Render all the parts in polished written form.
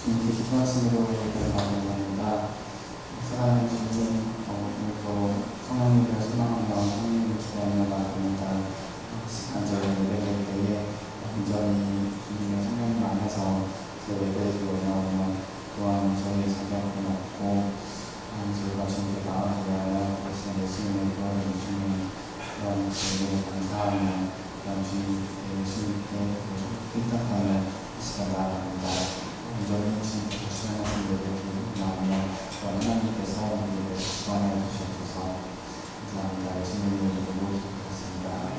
주님께 기도하시기로 기도하는 겁니다. 사랑하는 주님, 오늘도 성령님을 소망하며 하나님을 기도하며 나아갑니다. 간절히 예배드릴 때에 온전히 주님의 성령님 안에서 그 예배를 드리며 또한 저희 자격을 얻고 저희가 주님께 나아가기 위하여 대신 예수님의 도와주신 주님 또한 저희를 감사하며 또한 주님께 삐딱하며 이 시간 나아갑니다. 온전히 주님께 주시하신 예배를 드리며 또 하나님께서 우리를 구원하여 주시옵소서. 감사합니다. 예수님의 이름으로 기도드렸습니다.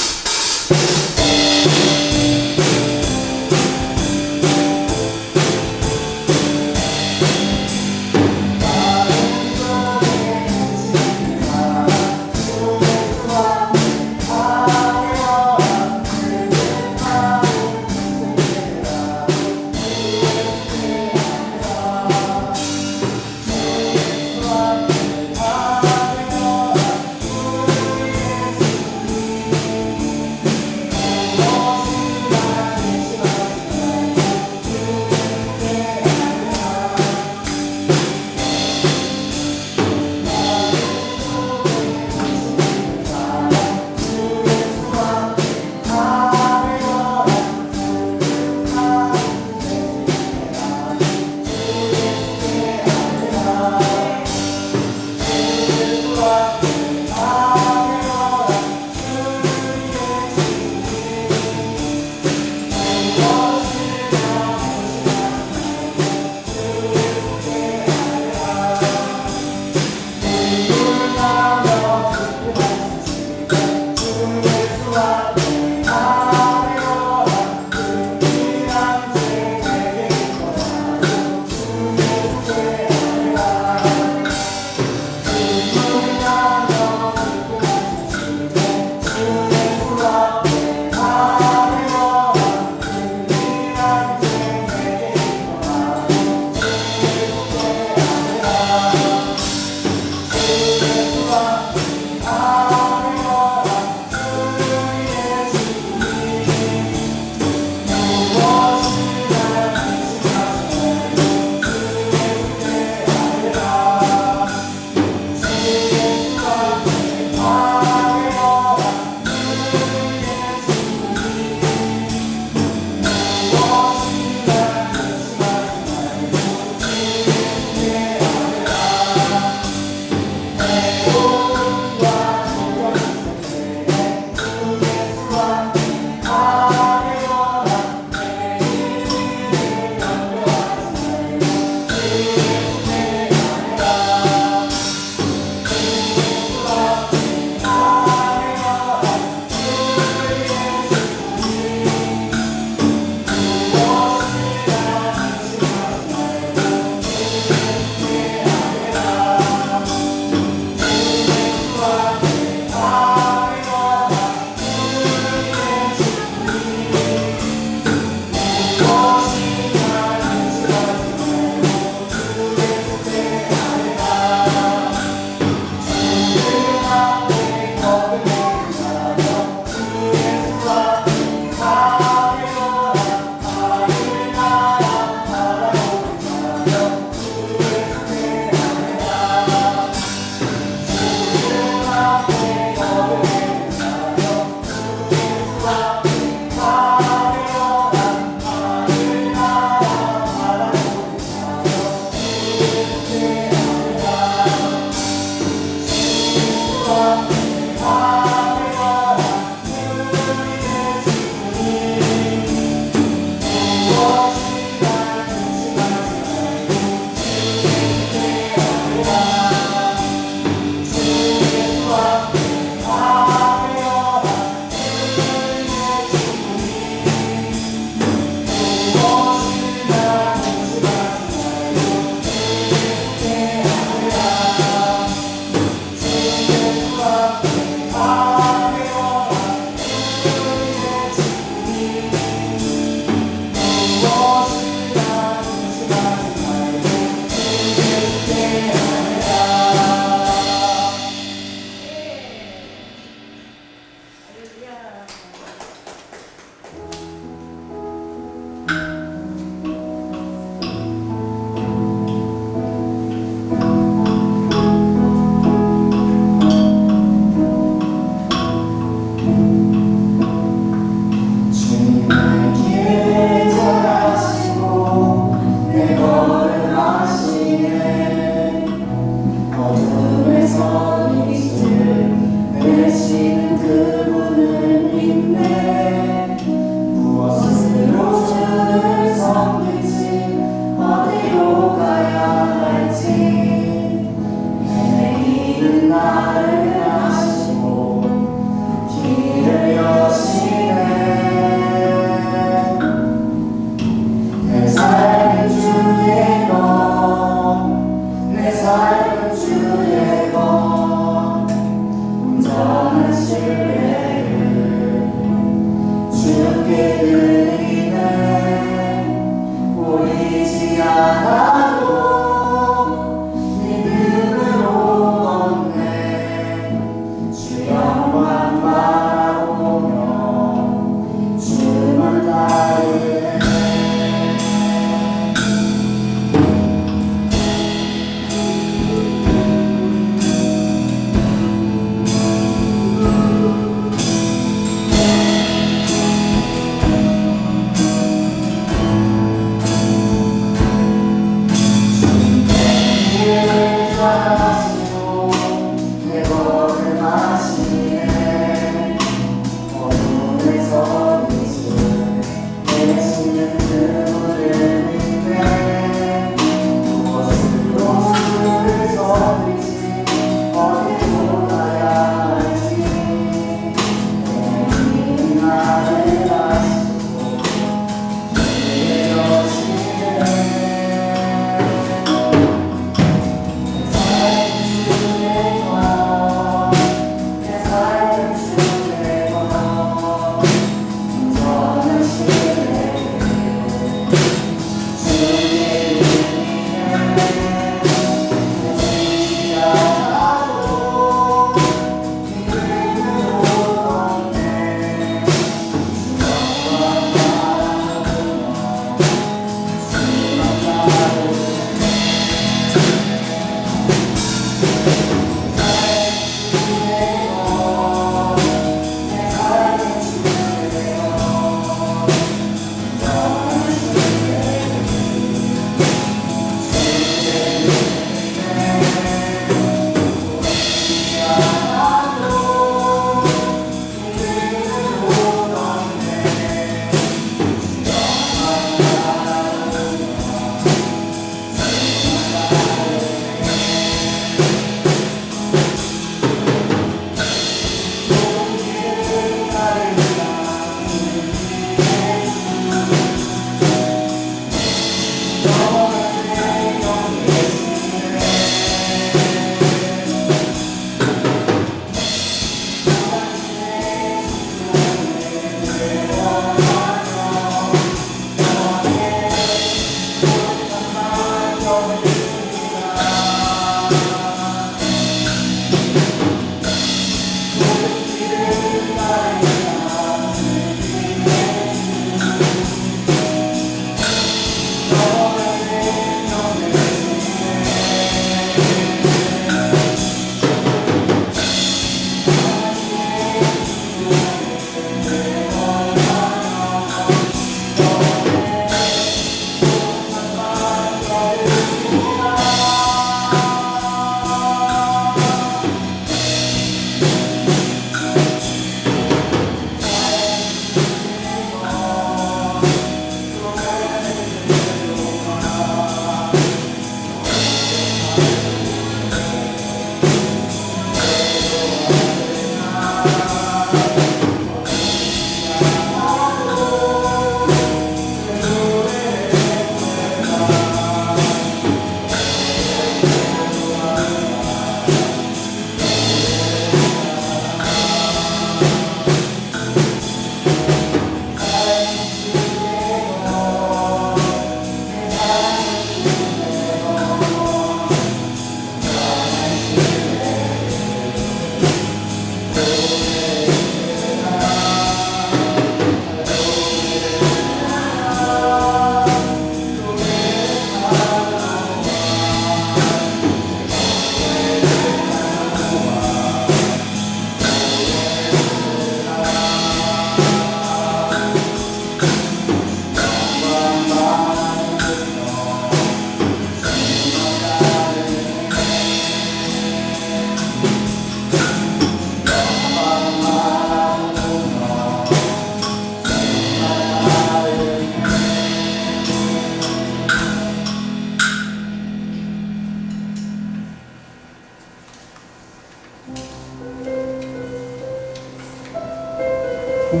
나의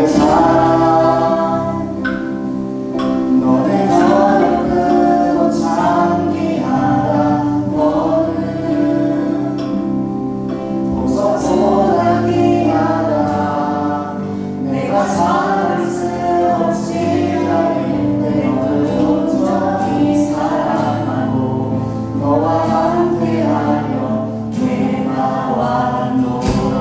사랑 너는 어렵고 창기하다 너는 보석보다 귀하다 내가 사랑할 수 없지 나를 내 온전히 사랑하고 너와 함께하며 내가 왔노라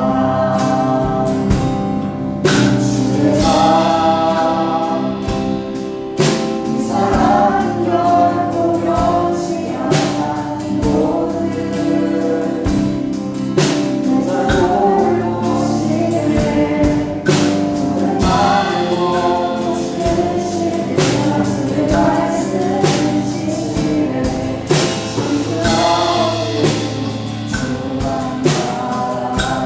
주의 사랑 이 사랑은 결코 변치 않아 모든 내 절도를 보시네 주의 마음으로 쓰시네 주의 말씀 지시네 주의 주만 바라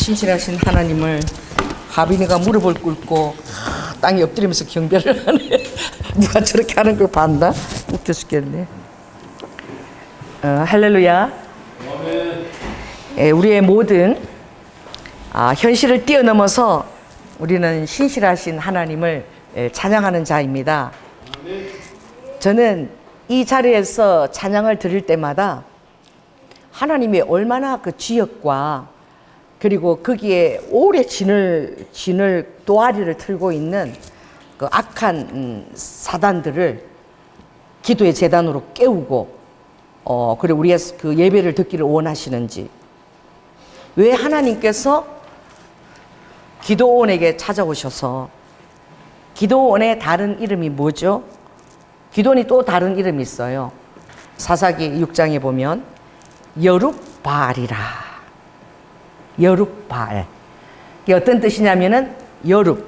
신실하신 하나님을 하빈이가 무릎을 꿇고 땅에 엎드리면서 경배를 하네. 누가 저렇게 하는 걸 봤나? 웃겨 죽겠네. 할렐루야. 우리의 모든 현실을 뛰어넘어서 우리는 신실하신 하나님을 찬양하는 자입니다. 저는 이 자리에서 찬양을 드릴 때마다 하나님이 얼마나 그 지역과 그리고 거기에 오래 진을 또아리를 틀고 있는 그 악한 사단들을 기도의 재단으로 깨우고 그리고 우리의 그 예배를 듣기를 원하시는지, 왜 하나님께서 기도원에게 찾아오셔서, 기도원의 다른 이름이 뭐죠? 기도원이 또 다른 이름이 있어요. 사사기 6장에 보면 여룹바알이라. 여룹바알. 이게 어떤 뜻이냐면은 여룹,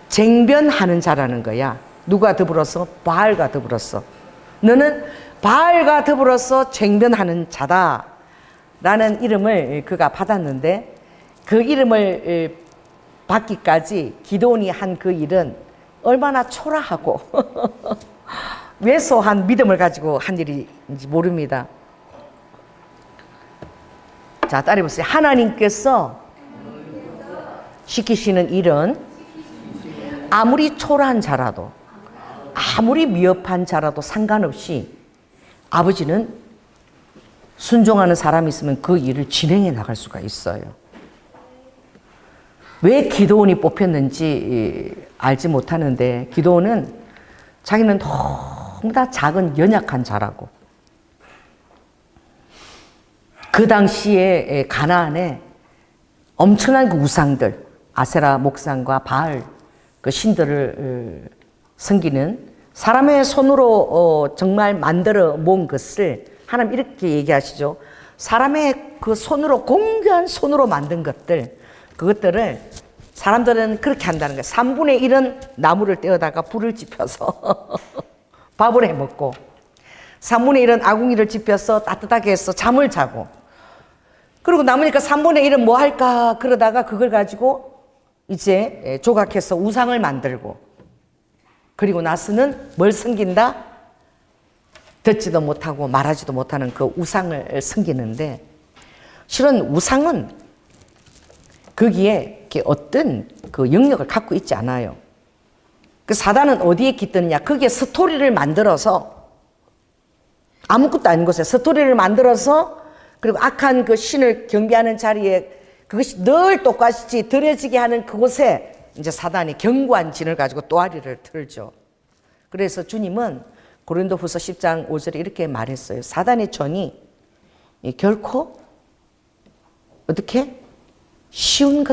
쟁변하는 자라는 거야. 누가 더불어서? 바알과 더불어서. 너는 바알과 더불어서 쟁변하는 자다 라는 이름을 그가 받았는데, 그 이름을 받기까지 기도원이 한 그 일은 얼마나 초라하고 왜소한 믿음을 가지고 한 일인지 모릅니다. 자, 따라해보세요. 하나님께서 시키시는 일은 아무리 초라한 자라도, 아무리 미흡한 자라도 상관없이 아버지는 순종하는 사람이 있으면 그 일을 진행해 나갈 수가 있어요. 왜 기도원이 뽑혔는지 알지 못하는데, 기도원은 자기는 너무나 작은 연약한 자라고, 그 당시에 가나안에 엄청난 그 우상들, 아세라 목상과 바알 그 신들을 섬기는, 사람의 손으로 정말 만들어 모은 것을 하나님 이렇게 얘기하시죠. 사람의 그 손으로, 공교한 손으로 만든 것들, 그것들을 사람들은 그렇게 한다는 거예요. 3분의 1은 나무를 떼어다가 불을 지펴서 밥을 해 먹고, 3분의 1은 아궁이를 지펴서 따뜻하게 해서 잠을 자고, 그리고 남으니까 3분의 1은 뭐 할까 그러다가 그걸 가지고 이제 조각해서 우상을 만들고, 그리고 나서는 뭘 섬긴다? 듣지도 못하고 말하지도 못하는 그 우상을 섬기는데, 실은 우상은 거기에 어떤 그 영역을 갖고 있지 않아요. 그 사단은 어디에 깃드느냐? 거기에 스토리를 만들어서, 아무것도 아닌 곳에 스토리를 만들어서, 그리고 악한 그 신을 경배하는 자리에 그것이 늘 똑같이 들여지게 하는 그곳에 이제 사단이 견고한 진을 가지고 또아리를 틀죠. 그래서 주님은 고린도후서 10장 5절에 이렇게 말했어요. 사단의 전이 결코 어떻게 쉬운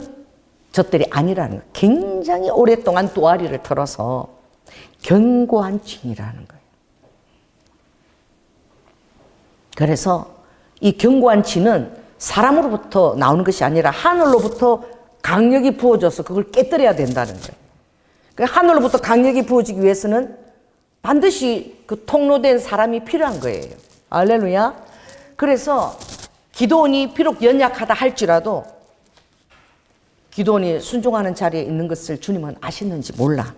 것들이 아니라는 거예요. 굉장히 오랫동안 또아리를 틀어서 견고한 진이라는 거예요. 그래서 이 견고한 진은 사람으로부터 나오는 것이 아니라 하늘로부터 강력이 부어져서 그걸 깨뜨려야 된다는 거예요. 그러니까 하늘로부터 강력이 부어지기 위해서는 반드시 그 통로된 사람이 필요한 거예요. 할렐루야. 그래서 기도원이 비록 연약하다 할지라도 기도원이 순종하는 자리에 있는 것을 주님은 아시는지 몰라.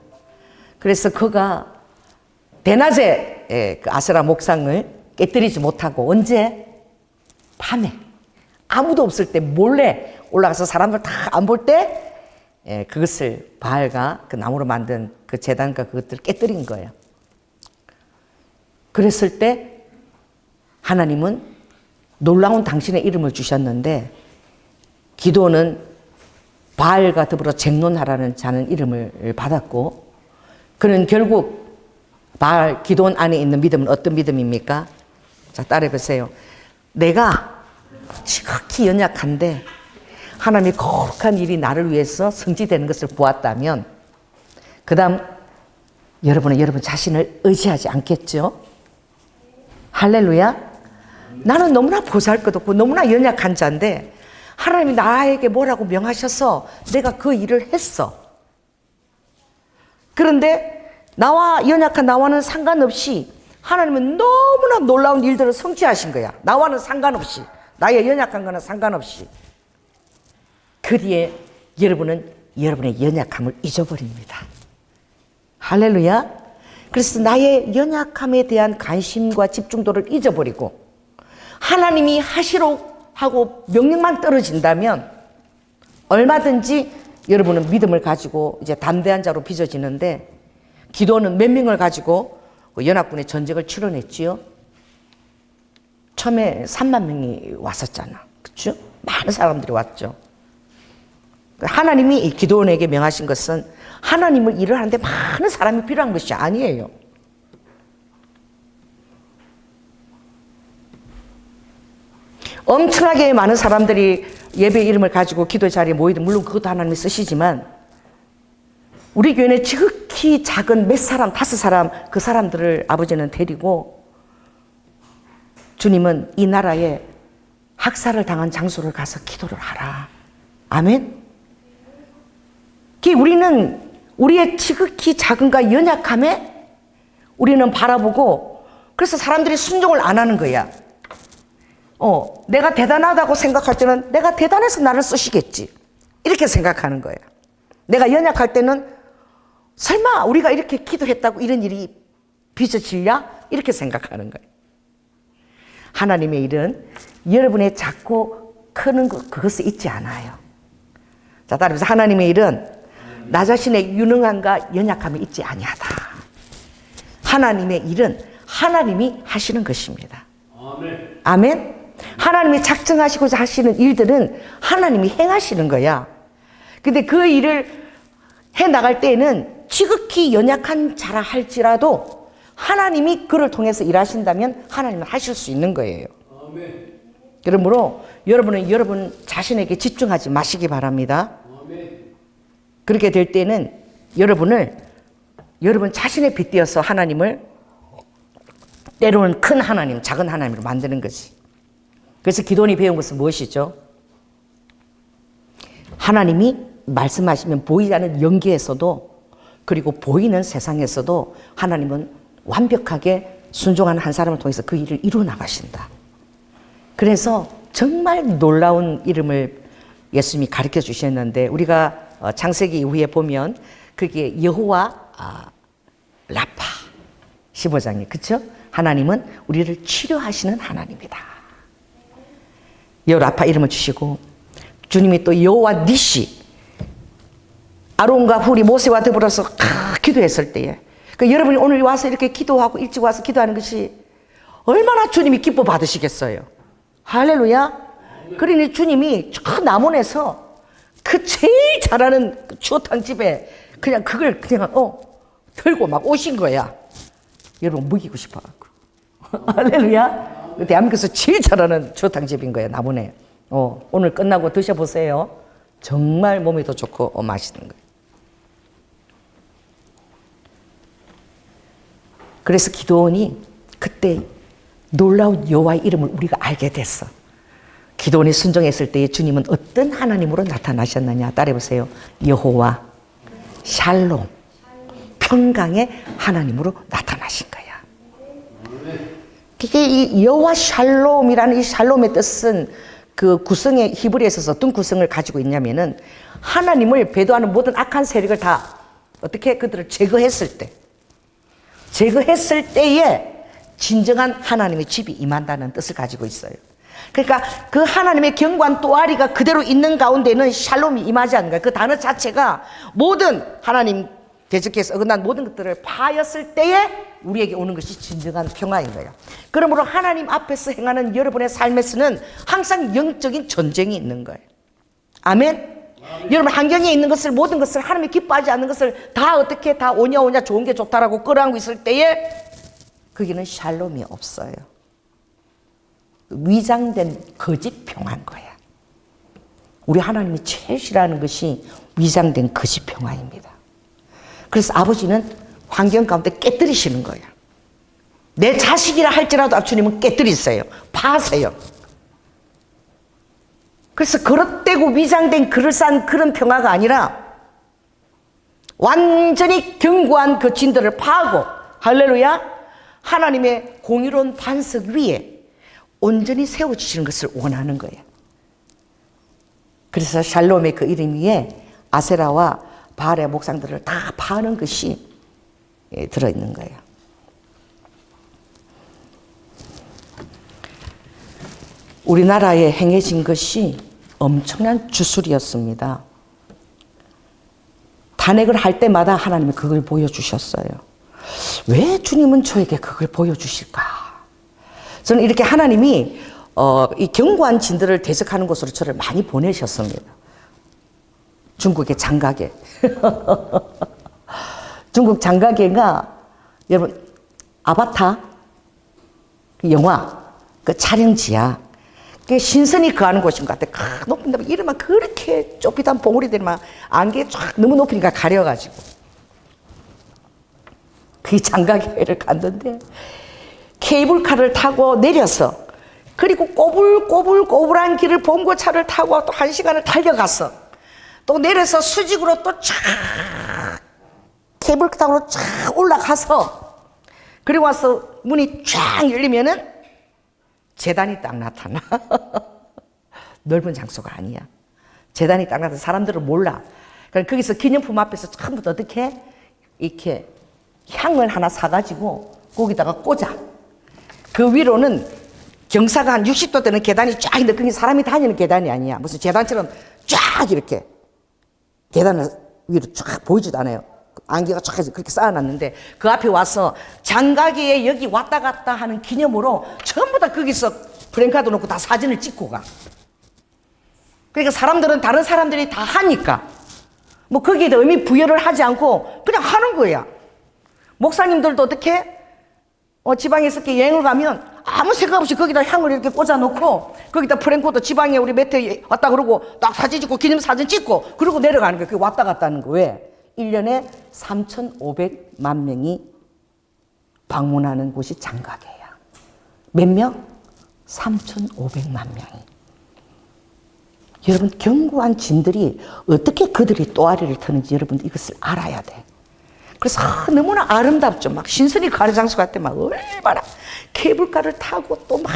그래서 그가 대낮에 그 아세라 목상을 깨뜨리지 못하고, 언제? 밤에 아무도 없을 때 몰래 올라가서 사람들 다 안 볼 때 그것을 바알과 그 나무로 만든 그 제단과 그것들을 깨뜨린 거예요. 그랬을 때 하나님은 놀라운 당신의 이름을 주셨는데, 기도는 바알과 더불어 쟁론하라는 자는 이름을 받았고, 그는 결국 바알, 기도원 안에 있는 믿음은 어떤 믿음입니까? 자, 따라해보세요. 내가 지극히 연약한데 하나님의 거룩한 일이 나를 위해서 성취되는 것을 보았다면, 그 다음 여러분 자신을 의지하지 않겠죠? 할렐루야. 나는 너무나 보잘것없고 너무나 연약한 자인데 하나님이 나에게 뭐라고 명하셔서 내가 그 일을 했어. 그런데 연약한 나와는 상관없이 하나님은 너무나 놀라운 일들을 성취하신 거야. 나와는 상관없이, 나의 연약한 거는 상관없이. 그 뒤에 여러분은 여러분의 연약함을 잊어버립니다. 할렐루야. 그래서 나의 연약함에 대한 관심과 집중도를 잊어버리고 하나님이 하시도록 하고 명령만 떨어진다면 얼마든지 여러분은 믿음을 가지고 이제 담대한 자로 빚어지는데, 기도는 몇 명을 가지고 연합군의 전쟁을 치러냈지요. 처음에 3만 명이 왔었잖아. 그렇죠? 많은 사람들이 왔죠. 하나님이 이 기도원에게 명하신 것은 하나님을 일을 하는데 많은 사람이 필요한 것이 아니에요. 엄청나게 많은 사람들이 예배 이름을 가지고 기도 자리에 모이든 물론 그것도 하나님이 쓰시지만, 우리 교회는 지극히 작은 몇 사람, 5사람, 그 사람들을 아버지는 데리고 주님은 이 나라에 학살을 당한 장소를 가서 기도를 하라. 아멘. 우리는 우리의 지극히 작은가 연약함에 우리는 바라보고, 그래서 사람들이 순종을 안 하는 거야. 내가 대단하다고 생각할 때는 내가 대단해서 나를 쓰시겠지, 이렇게 생각하는 거야. 내가 연약할 때는 설마 우리가 이렇게 기도했다고 이런 일이 빚어지랴, 이렇게 생각하는 거예요. 하나님의 일은 여러분의 작고 크는 것, 그것을 잊지 않아요. 자, 따라서 하나님의 일은 나 자신의 유능함과 연약함을 잊지 아니하다. 하나님의 일은 하나님이 하시는 것입니다. 아멘. 아멘. 하나님이 작정하시고자 하시는 일들은 하나님이 행하시는 거야. 근데 그 일을 해 나갈 때에는 지극히 연약한 자라 할지라도 하나님이 그를 통해서 일하신다면 하나님은 하실 수 있는 거예요. 아멘. 그러므로 여러분은 여러분 자신에게 집중하지 마시기 바랍니다. 아멘. 그렇게 될 때는 여러분 자신에 빗대어서 하나님을 때로는 큰 하나님, 작은 하나님으로 만드는 거지. 그래서 기도원이 배운 것은 무엇이죠? 하나님이 말씀하시면 보이지 않는 영계에서도, 그리고 보이는 세상에서도 하나님은 완벽하게 순종하는 한 사람을 통해서 그 일을 이루어 나가신다. 그래서 정말 놀라운 이름을 예수님이 가르쳐 주셨는데, 우리가 창세기 이후에 보면 그게 여호와 라파 15장에, 그렇죠? 하나님은 우리를 치료하시는 하나님이다. 여호와 라파 이름을 주시고, 주님이 또 여호와 니시, 아론과 훌이 모세와 더불어서 기도했을 때에, 여러분이 오늘 와서 이렇게 기도하고 일찍 와서 기도하는 것이 얼마나 주님이 기뻐 받으시겠어요. 할렐루야. 그러니 주님이 저 남원에서 그 제일 잘하는 추어탕 집에 그냥 그걸 그냥 들고 막 오신 거야. 여러분 먹이고 싶어갖고. 할렐루야. 대한민국에서 제일 잘하는 추어탕 집인 거예요, 남원에. 오늘 끝나고 드셔보세요. 정말 몸에도 좋고 맛있는 거예요. 그래서 기도원이 그때 놀라운 여호와의 이름을 우리가 알게 됐어. 기도원이 순종했을 때에 주님은 어떤 하나님으로 나타나셨느냐, 따라해보세요. 여호와 샬롬, 평강의 하나님으로 나타나신 거야. 이게 이 여호와 샬롬이라는 이 샬롬의 뜻은 그 구성의 히브리에서 있어서 어떤 구성을 가지고 있냐면은, 하나님을 배도하는 모든 악한 세력을 다 어떻게 그들을 제거했을 때에 진정한 하나님의 집이 임한다는 뜻을 가지고 있어요. 그러니까 그 하나님의 경관 또아리가 그대로 있는 가운데는 샬롬이 임하지 않는 거예요. 그 단어 자체가 모든 하나님 대적해서 어긋난 모든 것들을 파였을 때에 우리에게 오는 것이 진정한 평화인 거예요. 그러므로 하나님 앞에서 행하는 여러분의 삶에서는 항상 영적인 전쟁이 있는 거예요. 아멘. 여러분 환경에 있는 것을, 모든 것을, 하나님이 기뻐하지 않는 것을 다 어떻게 다 오냐 좋은 게 좋다라고 끌어안고 있을 때에 거기는 샬롬이 없어요. 위장된 거짓 평화인 거야. 우리 하나님이 제일 싫어하는 것이 위장된 거짓 평화입니다. 그래서 아버지는 환경 가운데 깨뜨리시는 거야. 내 자식이라 할지라도 주님은 깨뜨리세요. 파세요. 그래서 그릇되고 위장된 그럴싸한 그런 평화가 아니라 완전히 견고한 그 진들을 파고, 할렐루야, 하나님의 공의로운 반석 위에 온전히 세워주시는 것을 원하는 거예요. 그래서 샬롬의 그 이름 위에 아세라와 바알의 목상들을 다 파는 것이 들어있는 거예요. 우리나라에 행해진 것이 엄청난 주술이었습니다. 탄핵을 할 때마다 하나님이 그걸 보여주셨어요. 왜 주님은 저에게 그걸 보여주실까? 저는 이렇게 하나님이 이 견고한 진들을 대적하는 곳으로 저를 많이 보내셨습니다. 중국의 장가게. 중국 장가게가 여러분 아바타 그 영화 그 촬영지야. 그 신선이 거하는 곳인 것 같아. 높은 데 이러면 그렇게 좁히단 봉우리 되면 안개 쫙 너무 높으니까 가려가지고 그 장가게를 갔는데 케이블카를 타고 내려서 그리고 꼬불꼬불꼬불한 길을 봉고차를 타고 또 1시간을 달려갔어. 또 내려서 수직으로 또 쫙 케이블카 타고 쫙 올라가서 그리고 와서 문이 쫙 열리면은 재단이 딱 나타나. 넓은 장소가 아니야. 재단이 딱 나타나. 사람들은 몰라. 그러니까 거기서 기념품 앞에서 처음부터 어떻게 이렇게 향을 하나 사가지고 거기다가 꽂아. 그 위로는 경사가 한 60도 되는 계단이 쫙 있는데 그게 사람이 다니는 계단이 아니야. 무슨 재단처럼 쫙 이렇게 계단을 위로 쫙 보이지도 않아요. 안개가 쫙 해서 그렇게 쌓아놨는데 그 앞에 와서 장가기에 여기 왔다 갔다 하는 기념으로 전부 다 거기서 프랭카드 놓고 다 사진을 찍고 가. 그러니까 사람들은 다른 사람들이 다 하니까 뭐 거기에 의미 부여를 하지 않고 그냥 하는 거야. 목사님들도 어떻게 지방에서 이렇게 여행을 가면 아무 생각 없이 거기다 향을 이렇게 꽂아놓고 거기다 프랭코도 지방에 우리 매트에 왔다 그러고 딱 사진 찍고 기념사진 찍고 그러고 내려가는 거야. 그게 왔다 갔다 하는 거. 왜? 1년에 3,500만 명이 방문하는 곳이 장가게야. 몇 명? 3,500만 명이. 여러분 견고한 진들이 어떻게 그들이 또아리를 트는지 여러분 이것을 알아야 돼. 그래서 너무나 아름답죠. 막 신선이 가는 장소 같아. 막 얼마나 케이블카를 타고 또 막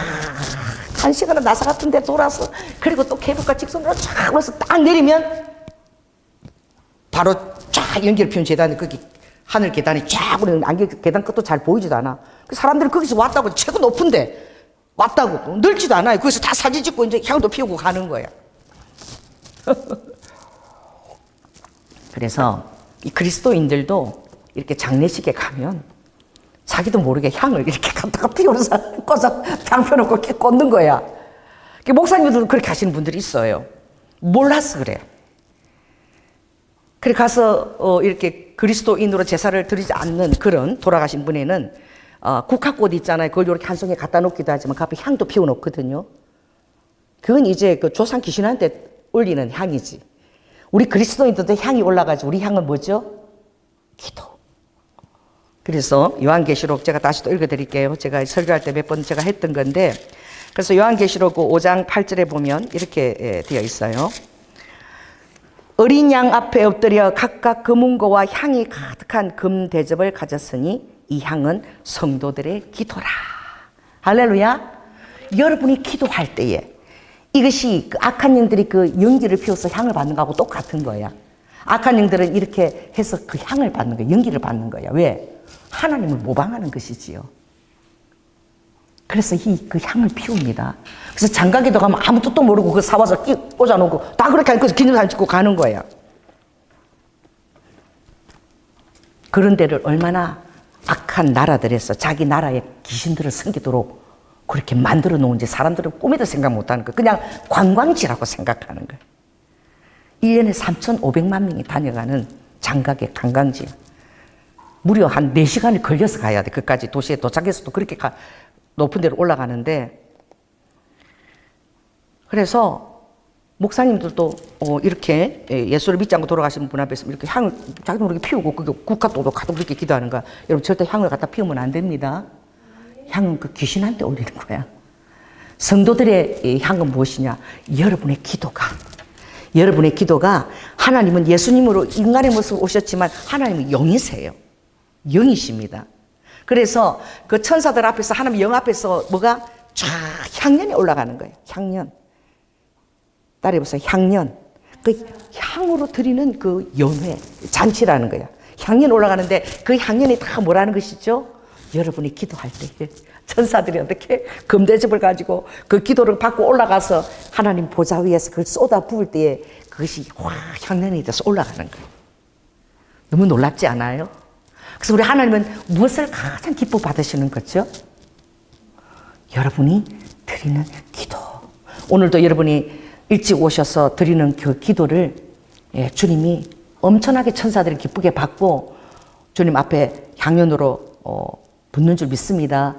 1시간은 나사 같은 데 돌아서 그리고 또 케이블카 직선으로 쫙 올라서 딱 내리면 바로 쫙 연기를 피운 재단이 거기 하늘 계단이 쫙 오르는 안개 계단 끝도 잘 보이지도 않아. 사람들이 거기서 왔다고 최고 높은데 왔다고 넓지도 않아요. 거기서 다 사진 찍고 이제 향도 피우고 가는 거야. 그래서 이 그리스도인들도 이렇게 장례식에 가면 자기도 모르게 향을 이렇게 갖다가 피워서 꽂아 방펴놓고 이렇게 꽂는 거야. 목사님들도 그렇게 하시는 분들이 있어요. 몰라서 그래요. 그래 가서 이렇게 그리스도인으로 제사를 드리지 않는 그런 돌아가신 분에는 국화꽃 있잖아요. 그걸 이렇게 한 송이 갖다 놓기도 하지만 그 앞에 향도 피워 놓거든요. 그건 이제 그 조상 귀신한테 올리는 향이지. 우리 그리스도인들도 향이 올라가지. 우리 향은 뭐죠? 기도. 그래서 요한계시록 제가 다시 또 읽어드릴게요. 제가 설교할 때 몇 번 제가 했던 건데 그래서 요한계시록 5장 8절에 보면 이렇게 되어 있어요. 어린 양 앞에 엎드려 각각 금은고와 향이 가득한 금 대접을 가졌으니 이 향은 성도들의 기도라. 할렐루야. 여러분이 기도할 때에 이것이 그 악한 영들이 그 연기를 피워서 향을 받는 거하고 똑같은 거야. 악한 영들은 이렇게 해서 그 향을 받는 거야. 연기를 받는 거야. 왜? 하나님을 모방하는 것이지요. 그래서 그 향을 피웁니다. 그래서 장가게도 가면 아무 뜻도 모르고 그 사와서 꽂아놓고 다 그렇게 하니까 기념사진 찍고 가는 거야. 그런 데를 얼마나 악한 나라들에서 자기 나라의 귀신들을 섬기도록 그렇게 만들어 놓은지 사람들은 꿈에도 생각 못하는 거예요. 그냥 관광지라고 생각하는 거예요. 1년에 3,500만 명이 다녀가는 장가게 관광지야. 무려 한 4시간이 걸려서 가야 돼. 그까지 도시에 도착해서도 그렇게 높은 데로 올라가는데 그래서 목사님들도 이렇게 예수를 믿지 않고 돌아가신 분 앞에서 이렇게 향을 자기도 모르게 피우고 그게 국화도도 가득 그렇게 기도하는 거야. 여러분 절대 향을 갖다 피우면 안 됩니다. 향은 그 귀신한테 올리는 거야. 성도들의 향은 무엇이냐? 여러분의 기도가. 여러분의 기도가 하나님은 예수님으로 인간의 모습으로 오셨지만 하나님은 영이세요. 영이십니다. 그래서 그 천사들 앞에서 하나님 영 앞에서 뭐가 쫙 향년이 올라가는 거예요. 향년. 따라해보세요. 향년. 그 향으로 드리는 그 연회, 잔치라는 거야. 향연 올라가는데 그 향연이 다 뭐라는 것이죠? 여러분이 기도할 때 천사들이 어떻게 금대접을 가지고 그 기도를 받고 올라가서 하나님 보좌 위에서 그걸 쏟아 부을 때에 그것이 확 향연이 돼서 올라가는 거예요. 너무 놀랍지 않아요? 그래서 우리 하나님은 무엇을 가장 기뻐 받으시는 거죠? 여러분이 드리는 기도. 오늘도 여러분이 일찍 오셔서 드리는 그 기도를 주님이 엄청나게 천사들이 기쁘게 받고 주님 앞에 향연으로 붙는 줄 믿습니다.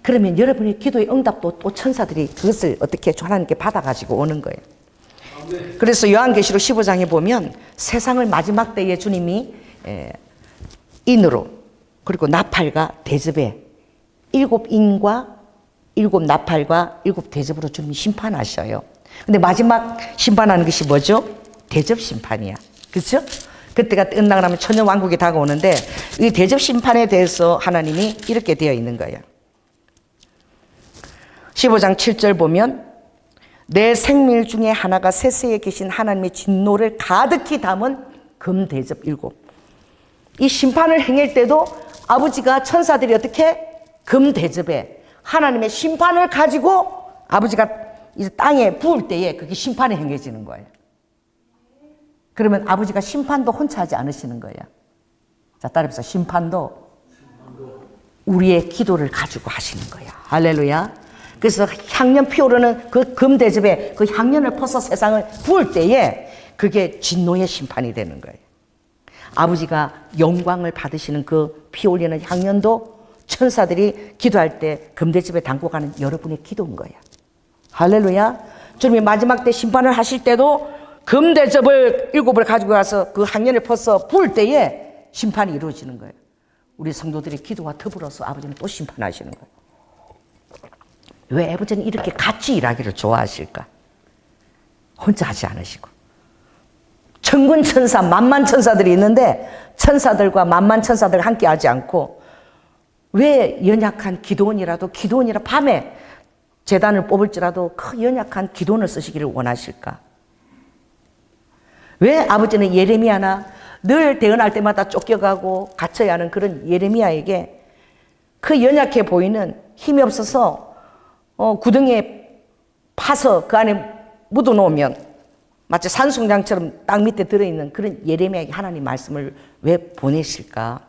그러면 여러분의 기도의 응답도 또 천사들이 그것을 어떻게 하나님께 받아가지고 오는 거예요. 그래서 요한계시록 15장에 보면 세상을 마지막 때에 주님이 인으로 그리고 나팔과 대접에 7인과 7나팔과 7대접으로 주님이 심판하셔요. 근데 마지막 심판하는 것이 뭐죠? 대접 심판이야. 그렇죠? 그때가 끝나고 나면 천년 왕국이 다가오는데 이 대접 심판에 대해서 하나님이 이렇게 되어 있는 거예요. 15장 7절 보면 내 생밀 중에 하나가 세세에 계신 하나님의 진노를 가득히 담은 금대접 7. 이 심판을 행할 때도 아버지가 천사들이 어떻게 금대접에 하나님의 심판을 가지고 아버지가 이 땅에 부을 때에 그게 심판이 행해지는 거예요. 그러면 아버지가 심판도 혼자 하지 않으시는 거예요. 자, 따라해보세요. 심판도 우리의 기도를 가지고 하시는 거예요. 할렐루야. 그래서 향연 피오르는 그 금대접에 그 향연을 퍼서 세상을 부을 때에 그게 진노의 심판이 되는 거예요. 아버지가 영광을 받으시는 그 피올리는 향연도 천사들이 기도할 때 금대접에 담고 가는 여러분의 기도인 거예요. 할렐루야. 주님이 마지막 때 심판을 하실 때도 금대접을 7을 가지고 가서 그 향연을 퍼서 부을 때에 심판이 이루어지는 거예요. 우리 성도들의 기도와 더불어서 아버지는 또 심판하시는 거예요. 왜 아버지는 이렇게 같이 일하기를 좋아하실까? 혼자 하지 않으시고. 천군 천사, 만만 천사들이 있는데 천사들과 만만 천사들 함께 하지 않고 왜 연약한 기도원이라 밤에 제단을 뽑을지라도 그 연약한 기도원을 쓰시기를 원하실까? 왜 아버지는 예레미야나 늘 대언할 때마다 쫓겨가고 갇혀야 하는 그런 예레미야에게 그 연약해 보이는 힘이 없어서 구덩이에 파서 그 안에 묻어놓으면 마치 산송장처럼 땅 밑에 들어있는 그런 예레미야에게 하나님 말씀을 왜 보내실까?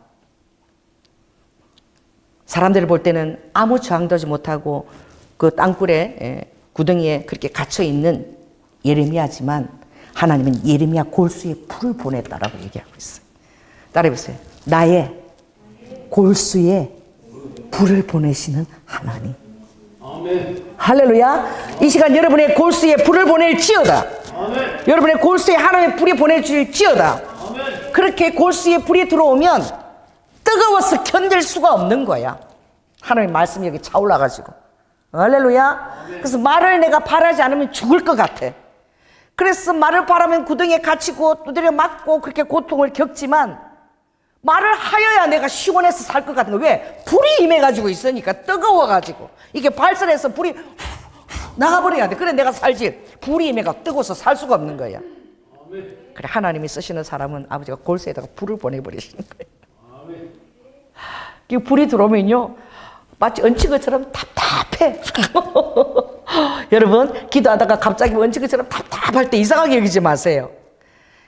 사람들이 볼 때는 아무 저항도 하지 못하고 그 땅굴에 구덩이에 그렇게 갇혀있는 예레미야지만 하나님은 예레미야 골수에 불을 보냈다라고 얘기하고 있어요. 따라해보세요. 나의 골수에 불을 보내시는 하나님. 아멘. 할렐루야. 이 시간 여러분의 골수에 불을 보낼지어다. 아멘. 여러분의 골수에 하나님의 불이 보내줄지어다. 아멘. 그렇게 골수에 불이 들어오면 뜨거워서 견딜 수가 없는 거야. 하나님의 말씀이 여기 차올라가지고. 할렐루야. 아멘. 그래서 말을 내가 바라지 않으면 죽을 것 같아. 그래서 말을 바라면 구덩이에 갇히고 두드려 맞고 그렇게 고통을 겪지만 말을 하여야 내가 시원해서 살 것 같은 거. 왜? 불이 임해가지고 있으니까 뜨거워가지고 이게 발산해서 불이 나가버려야 돼. 그래 내가 살지. 불이 임해가 뜨거워서 살 수가 없는 거야. 그래 하나님이 쓰시는 사람은 아버지가 골수에다가 불을 보내버리시는 거예요. 이 불이 들어오면요 마치 얹힌 것처럼 답답해. 여러분 기도하다가 갑자기 얹힌 것처럼 답답할 때 이상하게 여기지 마세요.